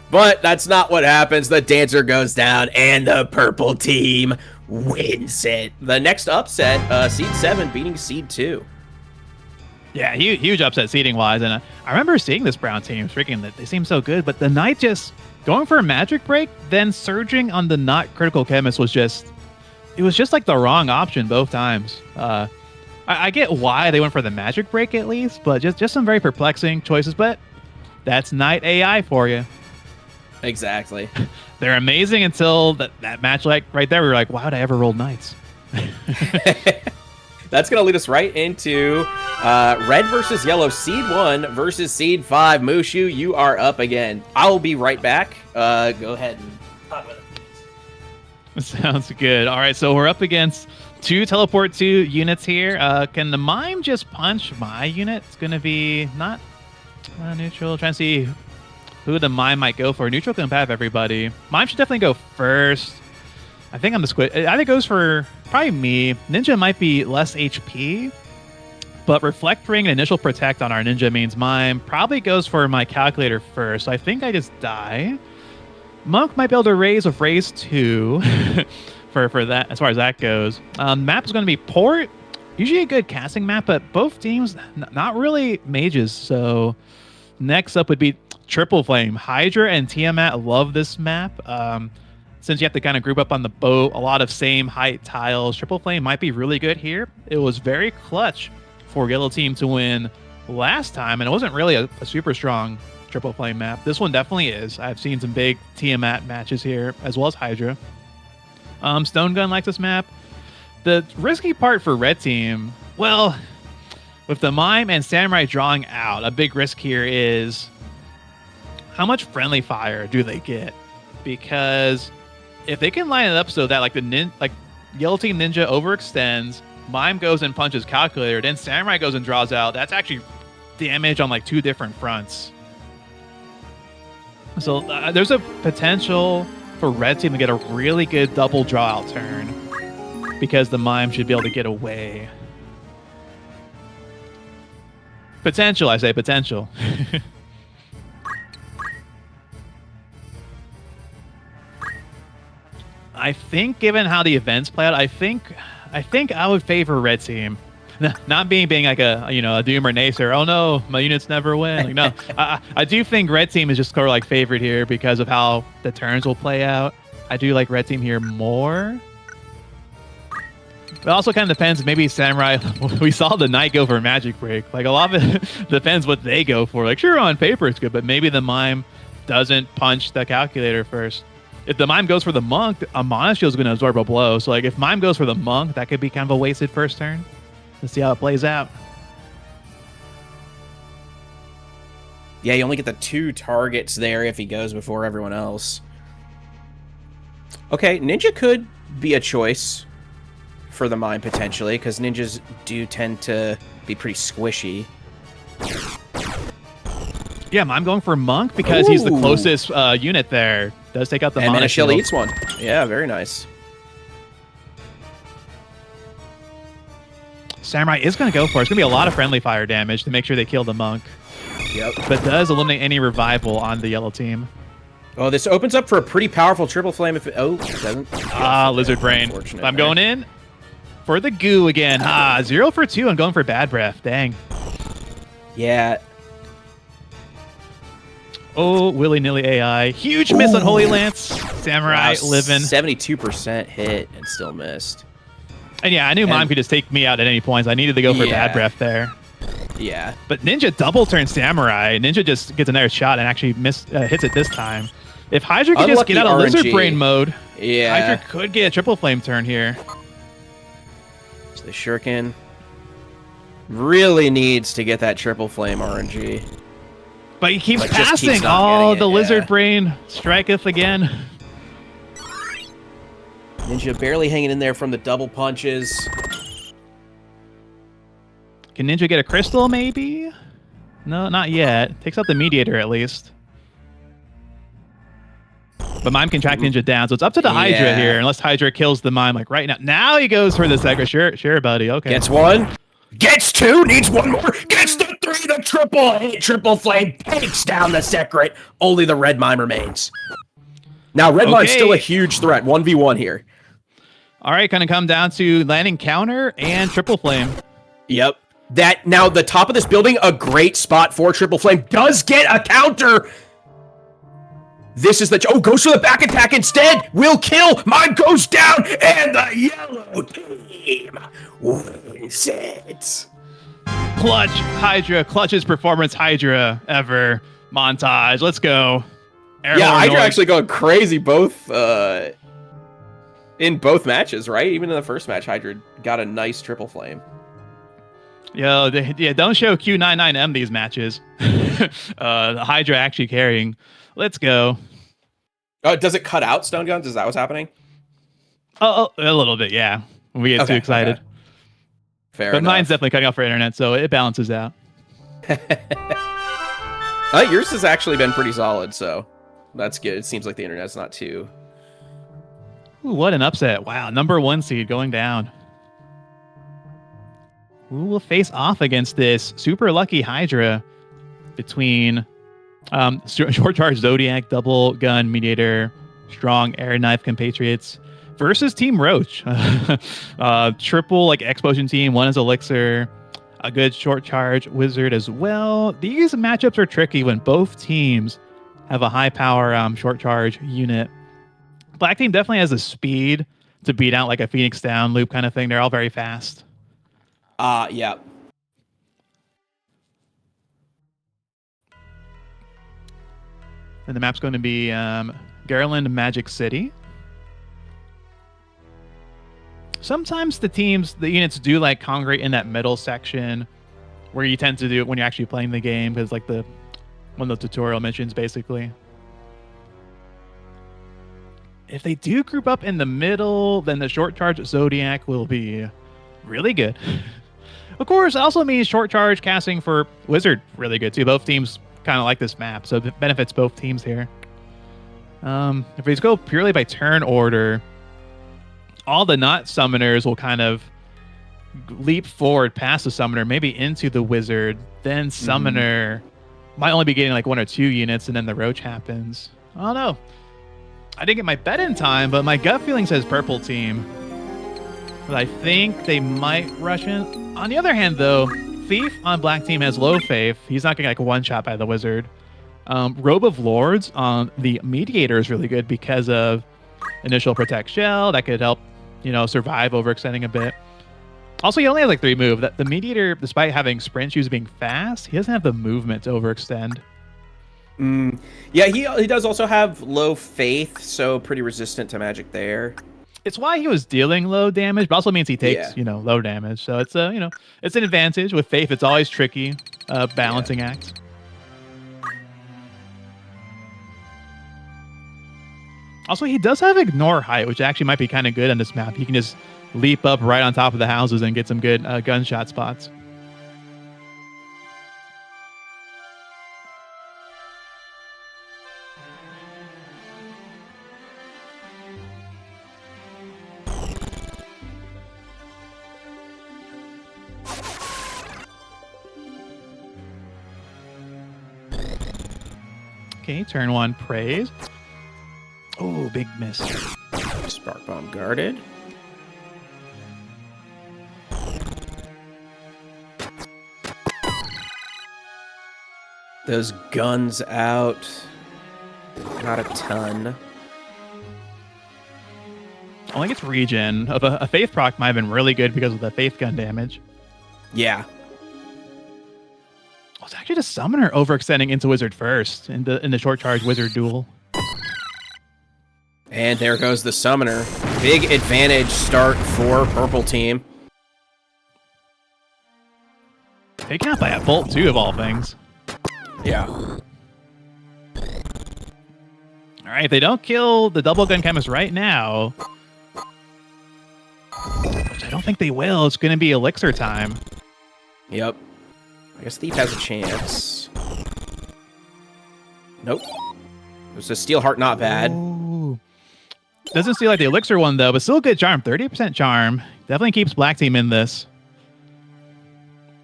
A: But that's not what happens. The dancer goes down and the purple team wins it. The next upset, Seed 7 beating Seed 2.
B: Yeah, huge upset seeding-wise. And I remember seeing this brown team, freaking that they seem so good, but the Knight just going for a magic break, then surging on the not critical chemist was just... It was just like the wrong option both times. I get why they went for the magic break at least, but just some very perplexing choices. But that's Knight AI for you.
A: Exactly.
B: They're amazing until that match, like right there, we were like, why would I ever roll Knights?
A: That's going to lead us right into red versus yellow, Seed 1 versus Seed 5. Mushu, you are up again. I'll be right back. Go ahead and talk with it.
B: Sounds good. All right, so we're up against 2 teleport 2 units here. Can the Mime just punch my unit? It's going to be not neutral. Trying to see who the Mime might go for. Neutral can have everybody. Mime should definitely go first. I think I'm the squid. I think it goes for probably me. Ninja might be less HP, but Reflect Ring and Initial Protect on our Ninja means Mime probably goes for my Calculator first. So I think I just die. Monk might be able to raise with raise 2 for that, as far as that goes. Map is going to be Port. Usually a good casting map, but both teams not really mages. So next up would be Triple Flame. Hydra and Tiamat love this map. Since you have to kind of group up on the boat, a lot of same height tiles. Triple Flame might be really good here. It was very clutch for Yellow Team to win last time, and it wasn't really a super strong Triple Flame map. This one definitely is. I've seen some big Tiamat matches here, as well as Hydra. Stone Gun likes this map. The risky part for Red Team, well, with the Mime and Samurai drawing out, a big risk here is how much friendly fire do they get? Because if they can line it up so that like Yellow Team Ninja overextends, Mime goes and punches Calculator, then Samurai goes and draws out, that's actually damage on like 2 different fronts. So there's a potential for Red Team to get a really good double draw out turn because the Mime should be able to get away. Potential, I say potential. I think given how the events play out, I think I would favor Red Team. Not being like a Doom or Nacer. Oh no, my units never win. Like, no, I do think Red Team is just sort of like favored here because of how the turns will play out. I do like Red Team here more. It also kind of depends. Maybe Samurai. We saw the Knight go for Magic Break. Like a lot of it depends what they go for. Like sure, on paper it's good, but maybe the Mime doesn't punch the Calculator first. If the Mime goes for the Monk, a Mana Shield is going to absorb a blow. So like if Mime goes for the Monk, that could be kind of a wasted first turn. Let's see how it plays out.
A: Yeah, you only get the 2 targets there if he goes before everyone else. Okay, Ninja could be a choice for the Mime potentially, because Ninjas do tend to be pretty squishy.
B: Yeah, I'm going for Monk because he's the closest unit there. Does take out the Mana
A: Shield. Eats one. Yeah, very nice.
B: Samurai is going to go for it. It's going to be a lot of friendly fire damage to make sure they kill the Monk.
A: Yep.
B: But does eliminate any revival on the Yellow Team.
A: Oh, this opens up for a pretty powerful Triple Flame if it... Oh, it doesn't.
B: Lizard Brain. I'm going in for the goo again. 0 for 2. I'm going for Bad Breath. Dang.
A: Yeah.
B: Oh, willy-nilly AI. Huge miss on Holy Lance. Samurai living.
A: 72% hit and still missed.
B: And yeah, I knew Mime could just take me out at any point. So I needed to go for Bad Breath there.
A: Yeah.
B: But Ninja double turn Samurai. Ninja just gets another shot and actually hits it this time. If Hydra could just get out of Lizard Brain mode, Hydra could get a triple flame turn here.
A: So the Shuriken really needs to get that triple flame RNG.
B: But he keeps passing. Oh, the Lizard Brain striketh again.
A: Ninja barely hanging in there from the double punches.
B: Can Ninja get a crystal, maybe? No, not yet. Takes out the Mediator, at least. But Mime can track Ninja down, so it's up to the Hydra here, unless Hydra kills the Mime, like, right now. Now he goes for the Secret. Sure, buddy. Okay.
A: Gets one. Gets two. Needs one more. Gets the three. The triple hit. Triple flame takes down the Secret. Only the Red Mime remains. Now, Red Mime's still a huge threat. 1v1 here.
B: All right, gonna come down to landing counter and triple flame.
A: Yep. Now the top of this building, a great spot for triple flame. Does get a counter. This is goes for the back attack instead. Will kill. Mime goes down, and the yellow team wins it.
B: Clutch Hydra, clutchest performance Hydra ever. Montage. Let's go.
A: Hydra actually going crazy both. In both matches, right? Even in the first match, Hydra got a nice triple flame.
B: Yo, don't show Q99M these matches. The Hydra actually carrying. Let's go.
A: Oh, does it cut out Stone Guns? Is that what's happening?
B: Oh, a little bit, yeah. When we get too excited.
A: Okay. Fair
B: but
A: enough.
B: mine's definitely cutting off for internet, so it balances out.
A: Yours has actually been pretty solid, so that's good. It seems like the internet's not too...
B: Ooh, what an upset. Wow, #1 seed going down. Who will face off against this super lucky Hydra between short charge Zodiac, double gun Mediator, strong air knife compatriots versus Team Roach. Triple explosion team, one is Elixir, a good short charge wizard as well. These matchups are tricky when both teams have a high power short charge unit. Black team definitely has the speed to beat out like a Phoenix Down loop kind of thing. They're all very fast.
A: Yeah.
B: And the map's going to be Garland Magic City. Sometimes the units do congregate in that middle section where you tend to do it when you're actually playing the game, because one of the tutorial missions basically. If they do group up in the middle, then the short charge Zodiac will be really good. Of course, it also means short charge casting for Wizard really good too. Both teams kind of like this map, so it benefits both teams here. If we just go purely by turn order, all the not summoners will kind of leap forward past the summoner, maybe into the Wizard. Then summoner might only be getting one or two units, and then the Roach happens. I don't know. I didn't get my bet in time, but my gut feeling says purple team. But I think they might rush in. On the other hand, though, Thief on black team has low faith. He's not going to get one shot by the Wizard. Robe of Lords on the Mediator is really good because of initial protect shell. That could help, survive overextending a bit. Also, he only has 3 move. The Mediator, despite having sprint shoes being fast, he doesn't have the movement to overextend.
A: Yeah, he does also have low faith, so pretty resistant to magic there.
B: It's why he was dealing low damage, but also means he takes, low damage. So it's it's an advantage. With faith, it's always tricky, balancing act. Also, he does have ignore height, which actually might be kind of good on this map. He can just leap up right on top of the houses and get some good gunshot spots. Okay, turn 1, praise. Oh, big miss.
A: Spark Bomb guarded. Those guns out. Not a ton.
B: Only gets regen. Of a Faith proc might have been really good because of the Faith gun damage.
A: Yeah.
B: Oh, it's actually the Summoner overextending into Wizard first in the short charge Wizard duel.
A: And there goes the Summoner. Big advantage start for purple team.
B: Taken out by a Bolt, too, of all things.
A: Yeah.
B: All right, if they don't kill the double gun chemist right now, which I don't think they will, it's going to be elixir time.
A: Yep. I guess Thief has a chance. Nope. It was a Steel Heart, not bad.
B: Ooh. Doesn't seem like the elixir one, though, but still a good charm. 30% charm. Definitely keeps black team in this.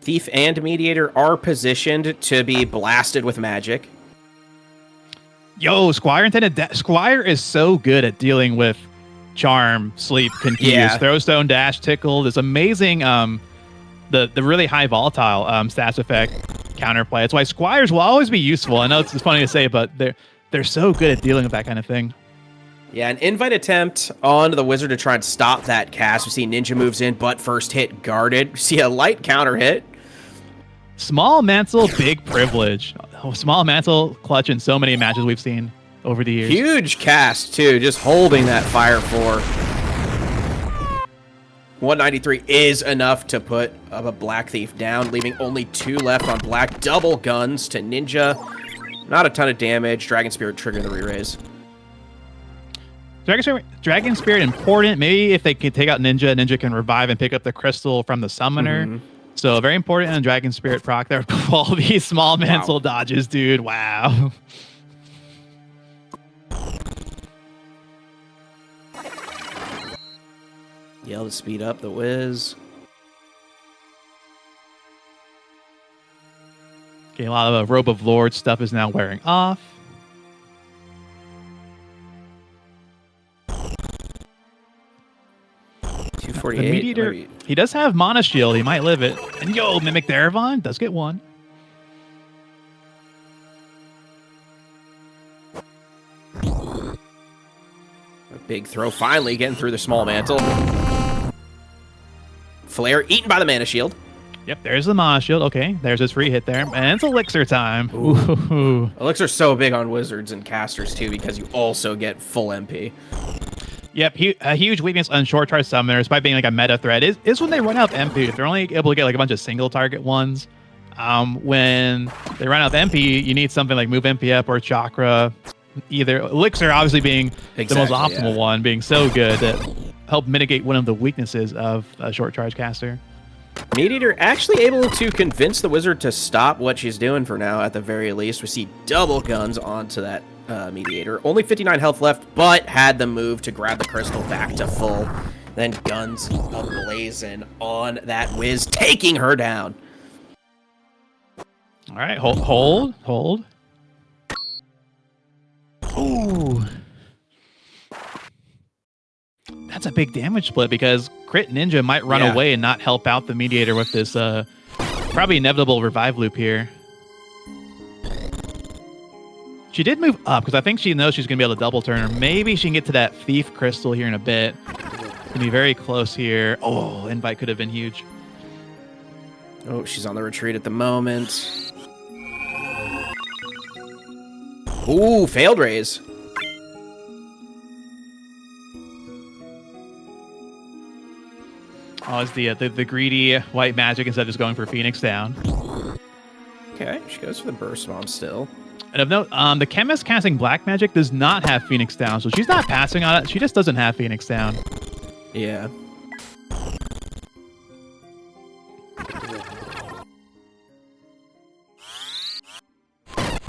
A: Thief and Mediator are positioned to be blasted with magic.
B: Yo, Squire intended. Squire is so good at dealing with charm, sleep, confuse,
A: Yeah.
B: throw stone, dash, tickle. This amazing, the really high volatile stats effect counterplay. That's why Squires will always be useful. I know it's funny to say, but they're so good at dealing with that kind of thing.
A: Yeah, an invite attempt on the Wizard to try and stop that cast. We see Ninja moves in, but first hit guarded. We see a light counter hit.
B: Small Mantle, big privilege. Oh, Small Mantle clutch in so many matches we've seen over the years.
A: Huge cast, too, just holding that Fire 4. 193 is enough to put a Black Thief down, leaving only 2 left on Black. Double guns to Ninja. Not a ton of damage. Dragon Spirit triggering the re-raise.
B: Dragon Spirit important. Maybe if they can take out Ninja, Ninja can revive and pick up the crystal from the Summoner.
A: Mm-hmm.
B: So very important in Dragon Spirit proc. There are all these Small Mantle dodges, dude. Wow.
A: Yell to speed up the Wiz.
B: Okay, a lot of Robe of Lords stuff is now wearing off. The Mediator, he does have Mana Shield. He might live it. And yo, Mimic Theravon does get one.
A: A big throw, finally getting through the Small Mantle. Flare eaten by the Mana Shield.
B: Yep, there's the Mana Shield. Okay, there's his free hit there. And it's Elixir time. Ooh.
A: Elixir's so big on Wizards and Casters, too, because you also get full MP.
B: Yep, a huge weakness on short charge summoners by being like a meta threat is when they run out of MP. If they're only able to get like a bunch of single target ones, when they run out of MP, you need something like Move MP up or Chakra. Either Elixir obviously being the most optimal one, being so good that help mitigate one of the weaknesses of a short charge caster.
A: Mediator actually able to convince the Wizard to stop what she's doing for now, at the very least. We see double guns onto that Mediator. Only 59 health left, but had the move to grab the crystal back to full. Then guns ablazing on that Wiz, taking her down.
B: All right, hold. Ooh. That's a big damage split because Crit Ninja might run away and not help out the Mediator with this probably inevitable revive loop here. She did move up because I think she knows she's going to be able to double turn, or maybe she can get to that Thief Crystal here in a bit. Going to be very close here. Oh, invite could have been huge.
A: Oh, she's on the retreat at the moment. Ooh, failed raise.
B: Oh, it's the greedy white magic instead of just going for Phoenix down.
A: Okay, she goes for the burst bomb still.
B: And of note, the chemist casting black magic does not have Phoenix down, so she's not passing on it. She just doesn't have Phoenix down.
A: Yeah.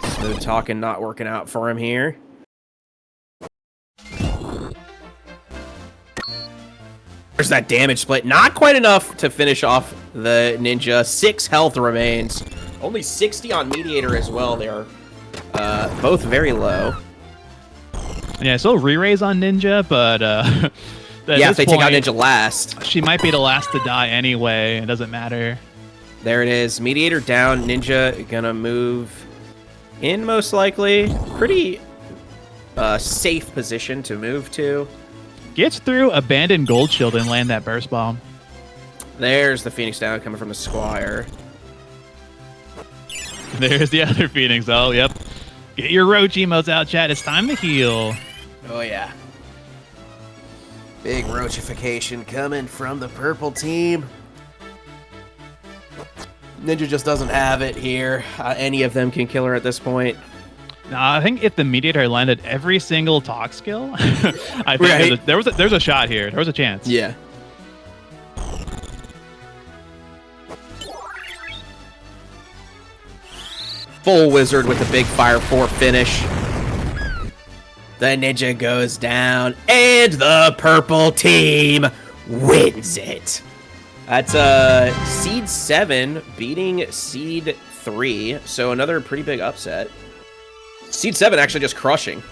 A: Smooth talking not working out for him here. There's that damage split. Not quite enough to finish off the Ninja. 6 health remains. Only 60 on Mediator as well. They are both very low.
B: Yeah, still re-raise on Ninja, but
A: yeah, if they take out Ninja last,
B: she might be the last to die anyway. It doesn't matter.
A: There it is. Mediator down. Ninja gonna move in most likely. Pretty safe position to move to.
B: Gets through abandoned gold shield and land that burst bomb.
A: There's the Phoenix down coming from the Squire.
B: There's the other Phoenix. Oh, yep. Get your Roach emotes out, chat. It's time to heal.
A: Oh, yeah. Big Roachification coming from the purple team. Ninja just doesn't have it here. Any of them can kill her at this point.
B: I think if the Mediator landed every single talk skill, I think there's a shot here. There was a chance.
A: Yeah. Full Wizard with a big Fire 4 finish. The Ninja goes down, and the purple team wins it. That's Seed 7 beating Seed 3, so another pretty big upset. Seed 7 actually just crushing.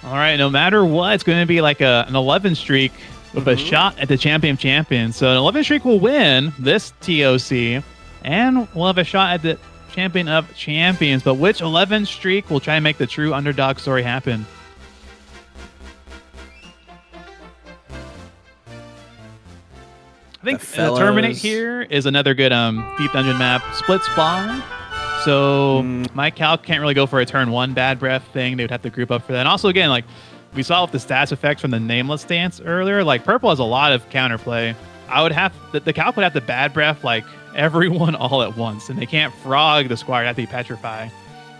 B: All right, no matter what, it's going to be like an 11 streak with a shot at the champion. So an 11 streak will win this TOC, and we'll have a shot at the champion of champions. But which 11 streak will try and make the true underdog story happen? I think the Terminate here is another good deep dungeon map. Split spawn. So my calc can't really go for a turn 1 bad breath thing. They would have to group up for that. And also, again, like we saw with the stats effects from the Nameless stance earlier, like purple has a lot of counterplay. I would have the calc would have to bad breath like everyone all at once, and they can't frog the Squire. They have to be petrify.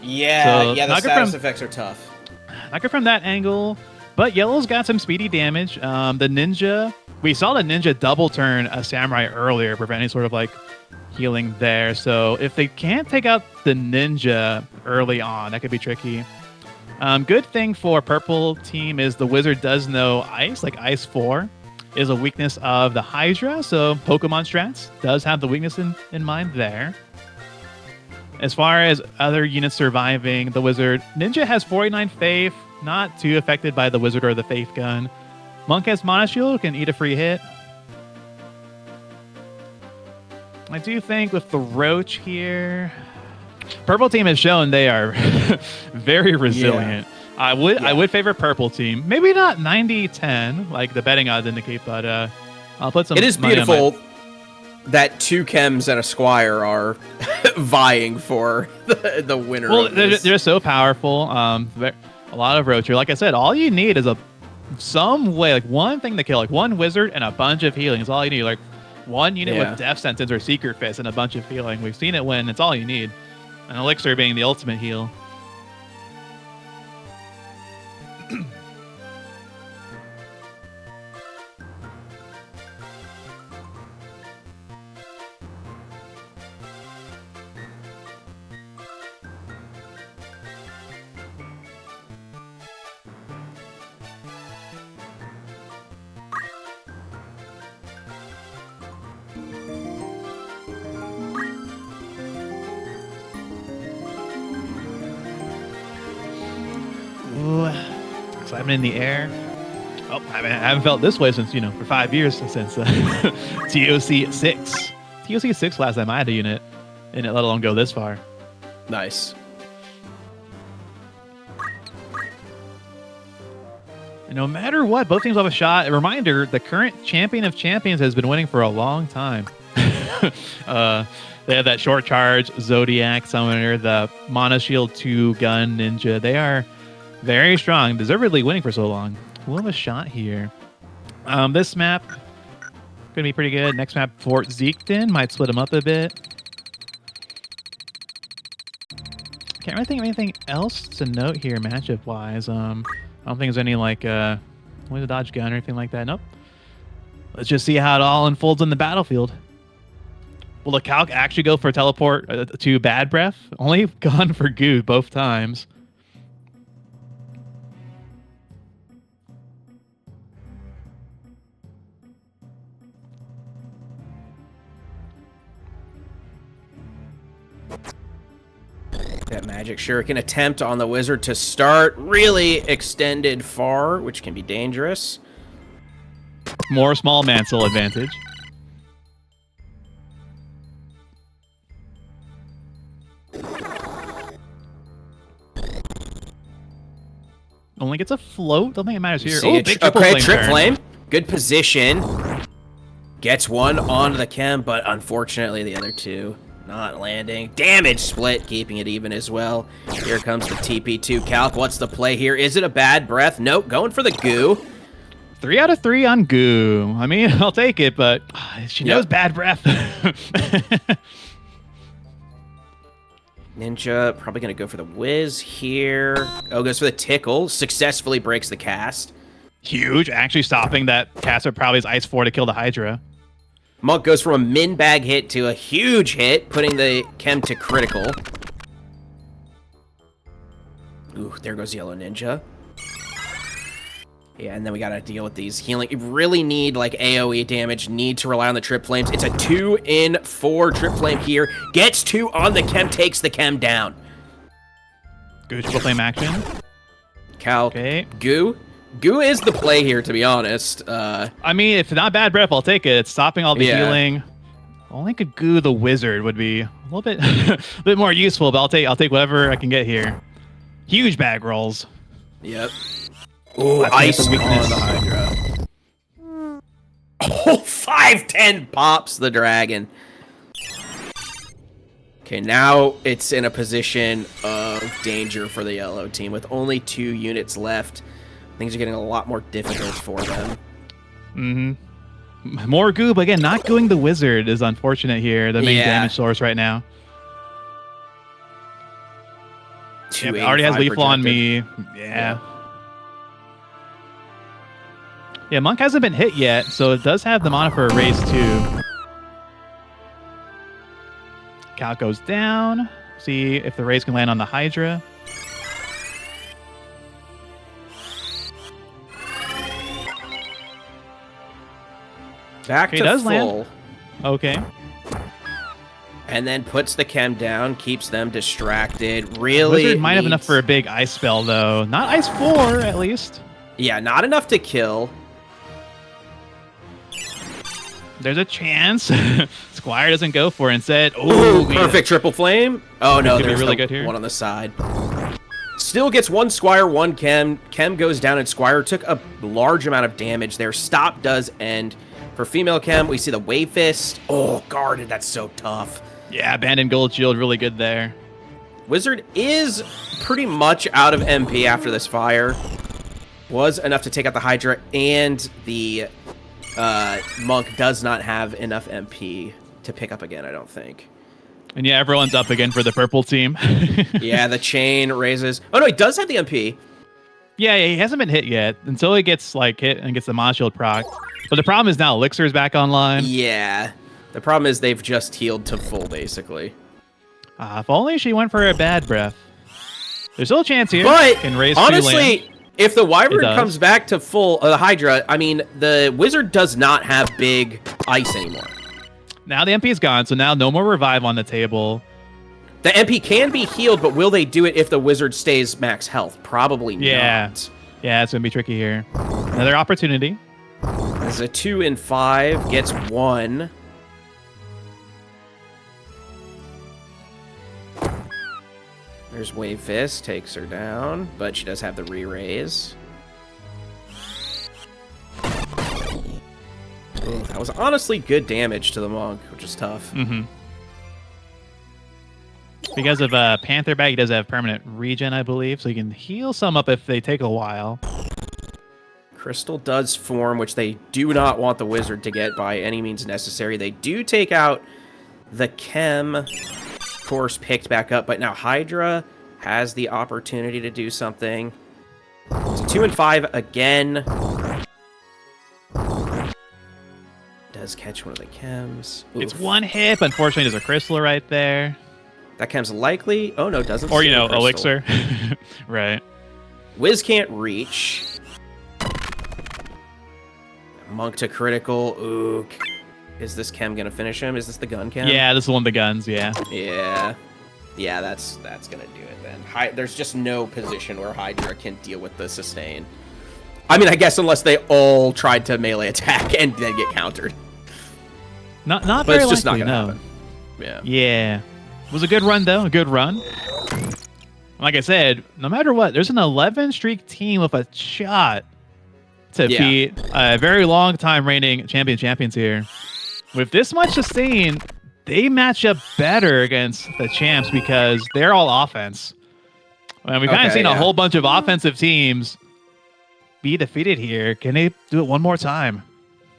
A: Yeah,
B: so
A: yeah, the status effects are tough.
B: Not good from that angle, but yellow's got some speedy damage. The Ninja, we saw the Ninja double turn a Samurai earlier, preventing sort of like healing there. So if they can't take out the Ninja early on, that could be tricky. Good thing for purple team is the Wizard does know Ice, like Ice 4 is a weakness of the Hydra, so Pokemon strats does have the weakness in mind there. As far as other units surviving, the Wizard, Ninja has 49 Faith, not too affected by the Wizard or the Faith gun. Monk has Mana Shield, can eat a free hit. I do think with the Roach here, purple team has shown they are very resilient. Yeah. I would favor purple team. Maybe not 90-10 like the betting odds indicate, but I'll put some.
A: It is beautiful that 2 chems and a Squire are vying for the winner.
B: Well, they're so powerful. A lot of Roach here. Like I said, all you need is some way, like one thing to kill, like one Wizard and a bunch of healing is all you need. Like one unit with Death Sentence or Secret Fist and a bunch of healing. We've seen it when it's all you need. An Elixir being the ultimate heal. Excitement in the air. Oh, I haven't felt this way since, for 5 years, since TOC 6. TOC 6 last time I had a unit, and let alone go this far.
A: Nice.
B: And no matter what, both teams have a shot. A reminder, the current champion of champions has been winning for a long time. They have that short charge, Zodiac Summoner, the Mana Shield 2 gun Ninja. They are very strong. Deservedly winning for so long. We'll have a shot here. This map gonna be pretty good. Next map, Fort Zeekton. Might split them up a bit. Can't really think of anything else to note here matchup-wise. I don't think there's any like only the dodge gun or anything like that. Nope. Let's just see how it all unfolds on the battlefield. Will the calc actually go for teleport to Bad Breath? Only gone for Goo both times.
A: That Magic Shuriken attempt on the Wizard to start really extended far, which can be dangerous.
B: More small Mansell advantage. only gets a float. Don't think it matters here.
A: See
B: Oh,
A: it.
B: big triple
A: Okay,
B: flame
A: trip
B: turn.
A: flame. Good position. Gets one onto the chem, but unfortunately the other two not landing. Damage split, keeping it even as well. Here comes the TP2 calc. What's the play here? Is it a bad breath? Nope, going for the goo.
B: 3 out of 3 on goo. I mean, I'll take it, but she knows bad breath.
A: Ninja probably going to go for the whiz here. Oh, goes for the tickle. Successfully breaks the cast.
B: Huge. Actually stopping that cast with probably his Ice 4 to kill the Hydra.
A: Monk goes from a min bag hit to a huge hit, putting the chem to critical. Ooh, there goes Yellow Ninja. Yeah, and then we gotta deal with these healing. You really need, like, AoE damage. Need to rely on the Trip Flames. It's a 2-in-4 Trip Flame here. Gets 2 on the chem, takes the chem down.
B: Good triple flame action.
A: Cal,
B: Okay.
A: Goo. Goo is the play here, to be honest.
B: I mean, if not bad breath, I'll take it. It's stopping all the healing. Only could Goo the Wizard would be a little bit, bit more useful, but I'll take whatever I can get here. Huge bag rolls.
A: Yep. Ooh, ice on the Hydra. Oh, 5-10 pops the dragon. Okay, now it's in a position of danger for the yellow team. With only 2 units left, things are getting a lot more difficult for them.
B: Mm-hmm. More goo, but again, not gooing the Wizard is unfortunate here. The main damage source right now. Yep, already has lethal on me. Yeah. Yeah, Monk hasn't been hit yet, so it does have the mana for a raise too. Cal goes down. See if the raise can land on the Hydra.
A: Back to
B: does
A: full.
B: Land. Okay.
A: And then puts the chem down, keeps them distracted. Really
B: Wizard might have enough for a big ice spell, though. Not ice 4, at least.
A: Yeah, not enough to kill.
B: There's a chance. Squire doesn't go for it instead.
A: Ooh, perfect triple flame. Oh, no, there's
B: really good here.
A: One on the side. Still gets 1 Squire, 1 Chem. Chem goes down, and Squire took a large amount of damage there. Stop does end. For female Chem, we see the Wave Fist. Oh, guarded. That's so tough.
B: Yeah, Abandoned Gold Shield, really good there.
A: Wizard is pretty much out of MP after this fire. Was enough to take out the Hydra, and the Monk does not have enough MP to pick up again, I don't think.
B: And yeah, everyone's up again for the purple team.
A: Yeah, the chain raises. Oh, no, he does have the MP.
B: Yeah, he hasn't been hit yet until he gets like hit and gets the Mana Shield proc. But the problem is now Elixir is back online.
A: Yeah. The problem is they've just healed to full, basically.
B: If only she went for a bad breath. There's still a chance here.
A: But,
B: Can raise
A: honestly, if the Wyvern comes back to full, the Hydra, I mean, the Wizard does not have big ice anymore.
B: Now the MP is gone, so now no more revive on the table.
A: The MP can be healed, but will they do it if the Wizard stays max health? Probably not.
B: Yeah, it's going to be tricky here. Another opportunity.
A: This is a 2-in-5, gets 1. There's Wave Fist, takes her down, but she does have the re-raise. Ooh, that was honestly good damage to the Monk, which is tough.
B: Mm-hmm. Because of Panther Bag, he does have permanent regen, I believe, so he can heal some up if they take a while.
A: Crystal does form, which they do not want the Wizard to get by any means necessary. They do take out the Chem, of course, picked back up, but now Hydra has the opportunity to do something. It's a 2-in-5 again. Does catch one of the Chems. Oof.
B: It's one hit, but unfortunately there's a Crystal right there.
A: That Chem's likely. Oh, no, doesn't.
B: Or, Elixir. Right.
A: Wiz can't reach. Monk to critical. Ooh. Is this Chem gonna finish him? Is this the gun Chem?
B: Yeah, this is one of the guns, yeah.
A: Yeah. Yeah, that's gonna do it then. There's just no position where Hydra can deal with the sustain. I mean, I guess unless they all tried to melee attack and then get countered.
B: Not
A: but
B: very
A: it's just
B: likely,
A: not gonna
B: no.
A: happen. Yeah.
B: Yeah. It was a good run, though. A good run. Like I said, no matter what, there's an 11-streak team with a shot to beat a very long time reigning champions here. With this much sustain, they match up better against the champs because they're all offense. And we've kind of seen a whole bunch of offensive teams be defeated here. Can they do it one more time?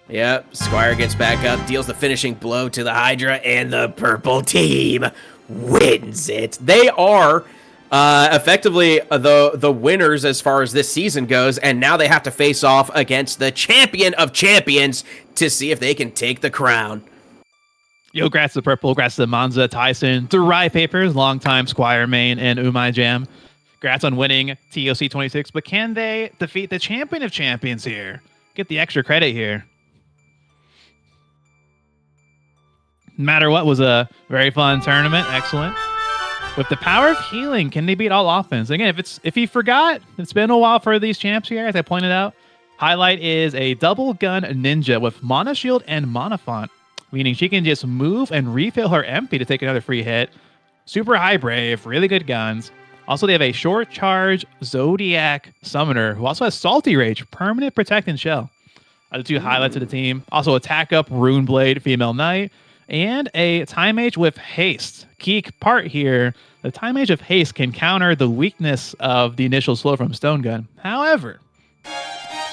A: Yep, Squire gets back up, deals the finishing blow to the Hydra, and the purple team wins it. They are effectively the winners as far as this season goes, and now they have to face off against the champion of champions to see if they can take the crown.
B: Yo, grats to Purple, grats to Monza, Tyson, to Rye Papers, longtime Squire main, and Umai Jam. Grats on winning TOC 26, but can they defeat the champion of champions here? Get the extra credit here. No matter what, was a very fun tournament. Excellent. With the power of healing, can they beat all offense? Again, if you forgot, it's been a while for these champs here, as I pointed out. Highlight is a double gun ninja with Mana Shield and Mana Font, meaning she can just move and refill her MP to take another free hit. Super high brave, really good guns. Also, they have a short charge Zodiac Summoner who also has Salty Rage, permanent protect and shell. The two highlights of the team. Also, attack up Rune Blade, Female Knight, and a Time Mage with haste. Key part here, the Time Mage of haste can counter the weakness of the initial slow from Stone Gun. However,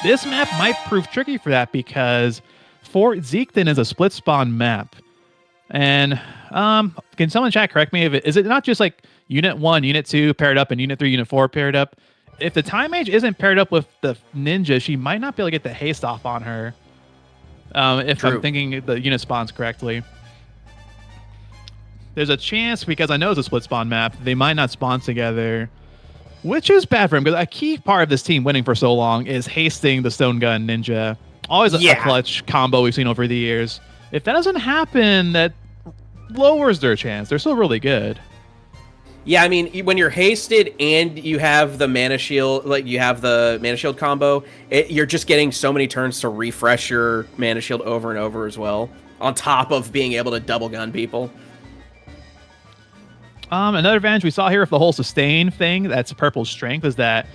B: this map might prove tricky for that because Fort Zeekton is a split spawn map. And can someone chat correct me? Is it not just like Unit 1, Unit 2 paired up, and Unit 3, Unit 4 paired up? If the Time Mage isn't paired up with the Ninja, she might not be able to get the haste off on her. If I'm thinking the unit spawns correctly. There's a chance, because I know it's a split spawn map, they might not spawn together, which is bad for him, because a key part of this team winning for so long is hasting the Stone Gun Ninja. Always a clutch combo we've seen over the years. If that doesn't happen, that lowers their chance. They're still really good.
A: Yeah, I mean, when you're hasted and you have the Mana Shield, like you have the Mana Shield combo, you're just getting so many turns to refresh your Mana Shield over and over as well, on top of being able to double gun people.
B: Another advantage we saw here with the whole sustain thing, that's Purple's strength, is that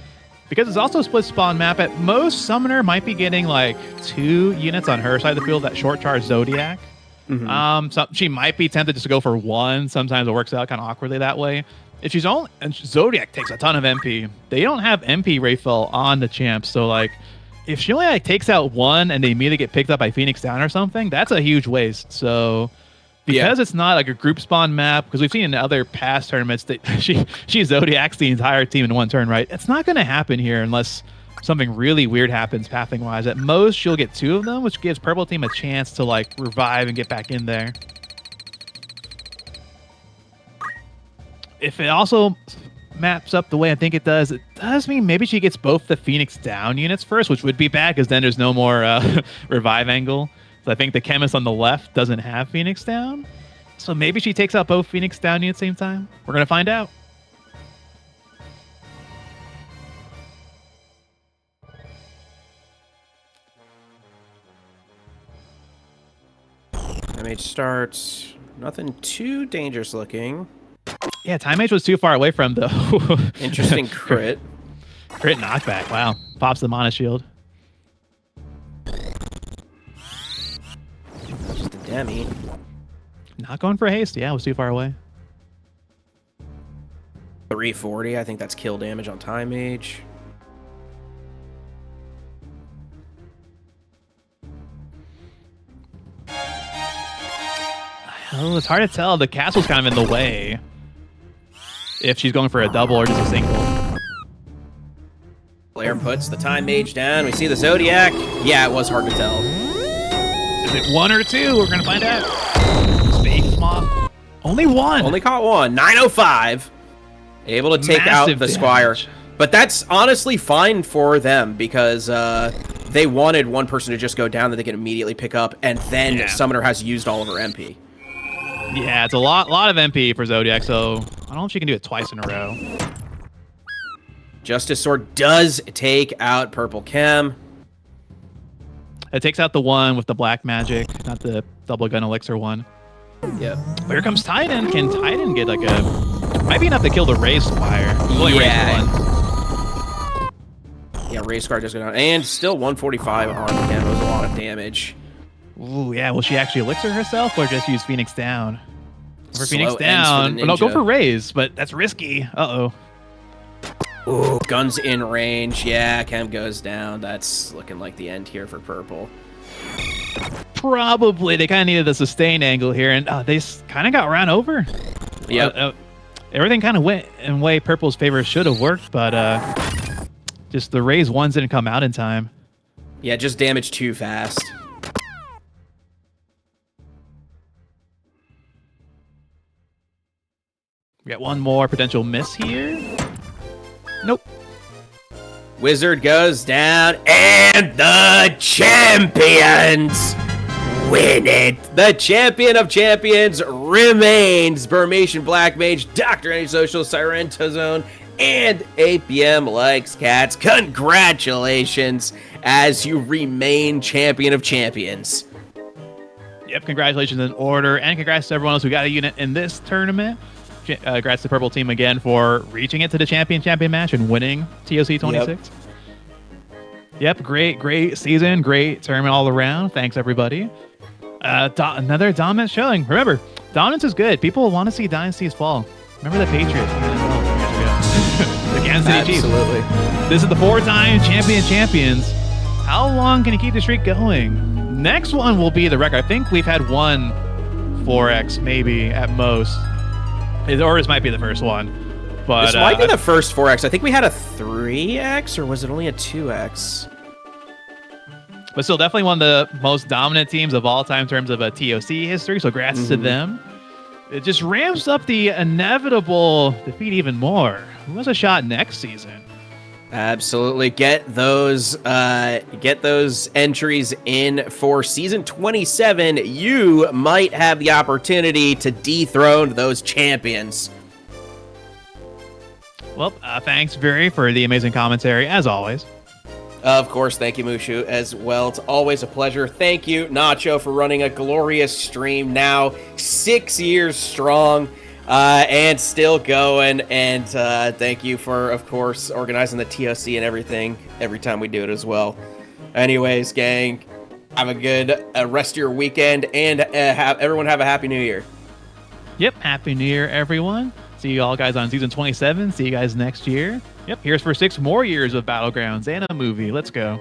B: because it's also a split spawn map, at most Summoner might be getting like 2 units on her side of the field, that short charge Zodiac. So she might be tempted just to go for 1. Sometimes it works out kind of awkwardly that way. If she's only, and Zodiac takes a ton of MP. They don't have MP refill on the champs, so like if she only like takes out 1 and they immediately get picked up by Phoenix Down or something, that's a huge waste. So because it's not like a group spawn map, because we've seen in other past tournaments that she Zodiacs the entire team in 1 turn, right? It's not going to happen here unless something really weird happens pathing wise. At most, she'll get 2 of them, which gives Purple team a chance to like revive and get back in there. If it also maps up the way I think it does mean maybe she gets both the Phoenix Down units first, which would be bad because then there's no more revive angle. So I think the chemist on the left doesn't have Phoenix Down. So maybe she takes out both Phoenix Down units at the same time. We're going to find out.
A: MH starts. Nothing too dangerous looking.
B: Yeah, Time Mage was too far away from the
A: interesting crit.
B: Crit knockback. Wow. Pops the Mana Shield.
A: Just a demi.
B: Not going for haste. Yeah, it was too far away.
A: 340. I think that's kill damage on Time Mage.
B: Oh, it's hard to tell. The castle's kind of in the way. If she's going for a double or just a single.
A: Blair puts the Time Mage down. We see the Zodiac. Yeah, it was hard to tell.
B: Is it 1 or 2? We're going to find out. Space Moth. Only 1.
A: Only caught 1. 905. Able to take out the Squire. But that's honestly fine for them because they wanted one person to just go down that they can immediately pick up, and then Summoner has used all of her MP.
B: Yeah, it's a lot of MP for Zodiac, so I don't know if she can do it twice in a row.
A: Justice Sword does take out Purple Chem.
B: It takes out the one with the black magic, not the double gun elixir one.
A: Yep.
B: But here comes Titan. Can Titan get like a Might be enough to kill the Ray Squire. Only
A: Yeah.
B: Ray's one.
A: Yeah, Ray Scar just go down. And still 145 on him. That was a lot of damage.
B: Ooh, yeah. Will she actually elixir herself or just use Phoenix down? For
A: Slow
B: Phoenix
A: ends
B: down.
A: for the
B: No, go
A: ninja.
B: for Rays, but that's risky. Uh-oh.
A: Ooh, guns in range. Yeah, Chem goes down. That's looking like the end here for purple.
B: Probably. They kind of needed a sustain angle here, and they kind of got ran over.
A: Yep.
B: Everything kind of went in way purple's favor should have worked, but just the Rays ones didn't come out in time.
A: Yeah, just damage too fast.
B: We got one more potential miss here. Nope.
A: Wizard goes down, and the champions win it. The champion of champions remains Burmatian Black Mage, Dr. Antisocial, Sirentozone, and APM Likes Cats. Congratulations as you remain champion of champions.
B: Yep, congratulations in order, and congrats to everyone else who got a unit in this tournament. Congrats to Purple Team again for reaching it to the champion match and winning TOC 26. Yep, great season, great tournament all around. Thanks, everybody. Another dominant showing. Remember, dominance is good. People want to see dynasties fall. Remember the Patriots. The Kansas City Chiefs.
A: Absolutely.
B: This is the 4-time champions. How long can you keep the streak going? Next one will be the record. I think we've had one 4X maybe at most. Or this might be the first one. But
A: This might be the first 4X. I think we had a 3X, or was it only a 2X?
B: But still, definitely one of the most dominant teams of all time in terms of a TOC history. So congrats to them. It just ramps up the inevitable defeat even more. Who has a shot next season?
A: Absolutely. Get those entries in for season 27. You might have the opportunity to dethrone those champions.
B: Well, thanks, Very, for the amazing commentary, as always.
A: Of course, thank you, Mushu, as well. It's always a pleasure. Thank you, Nacho, for running a glorious stream now 6 years strong and still going. And thank you for, of course, organizing the TOC and everything every time we do it as well. Anyways, gang, have a good rest of your weekend, and everyone have a Happy New Year.
B: Yep, Happy New Year, everyone. See you all guys on season 27. See you guys next year. Yep, here's for 6 more years of Battlegrounds and a movie. Let's go.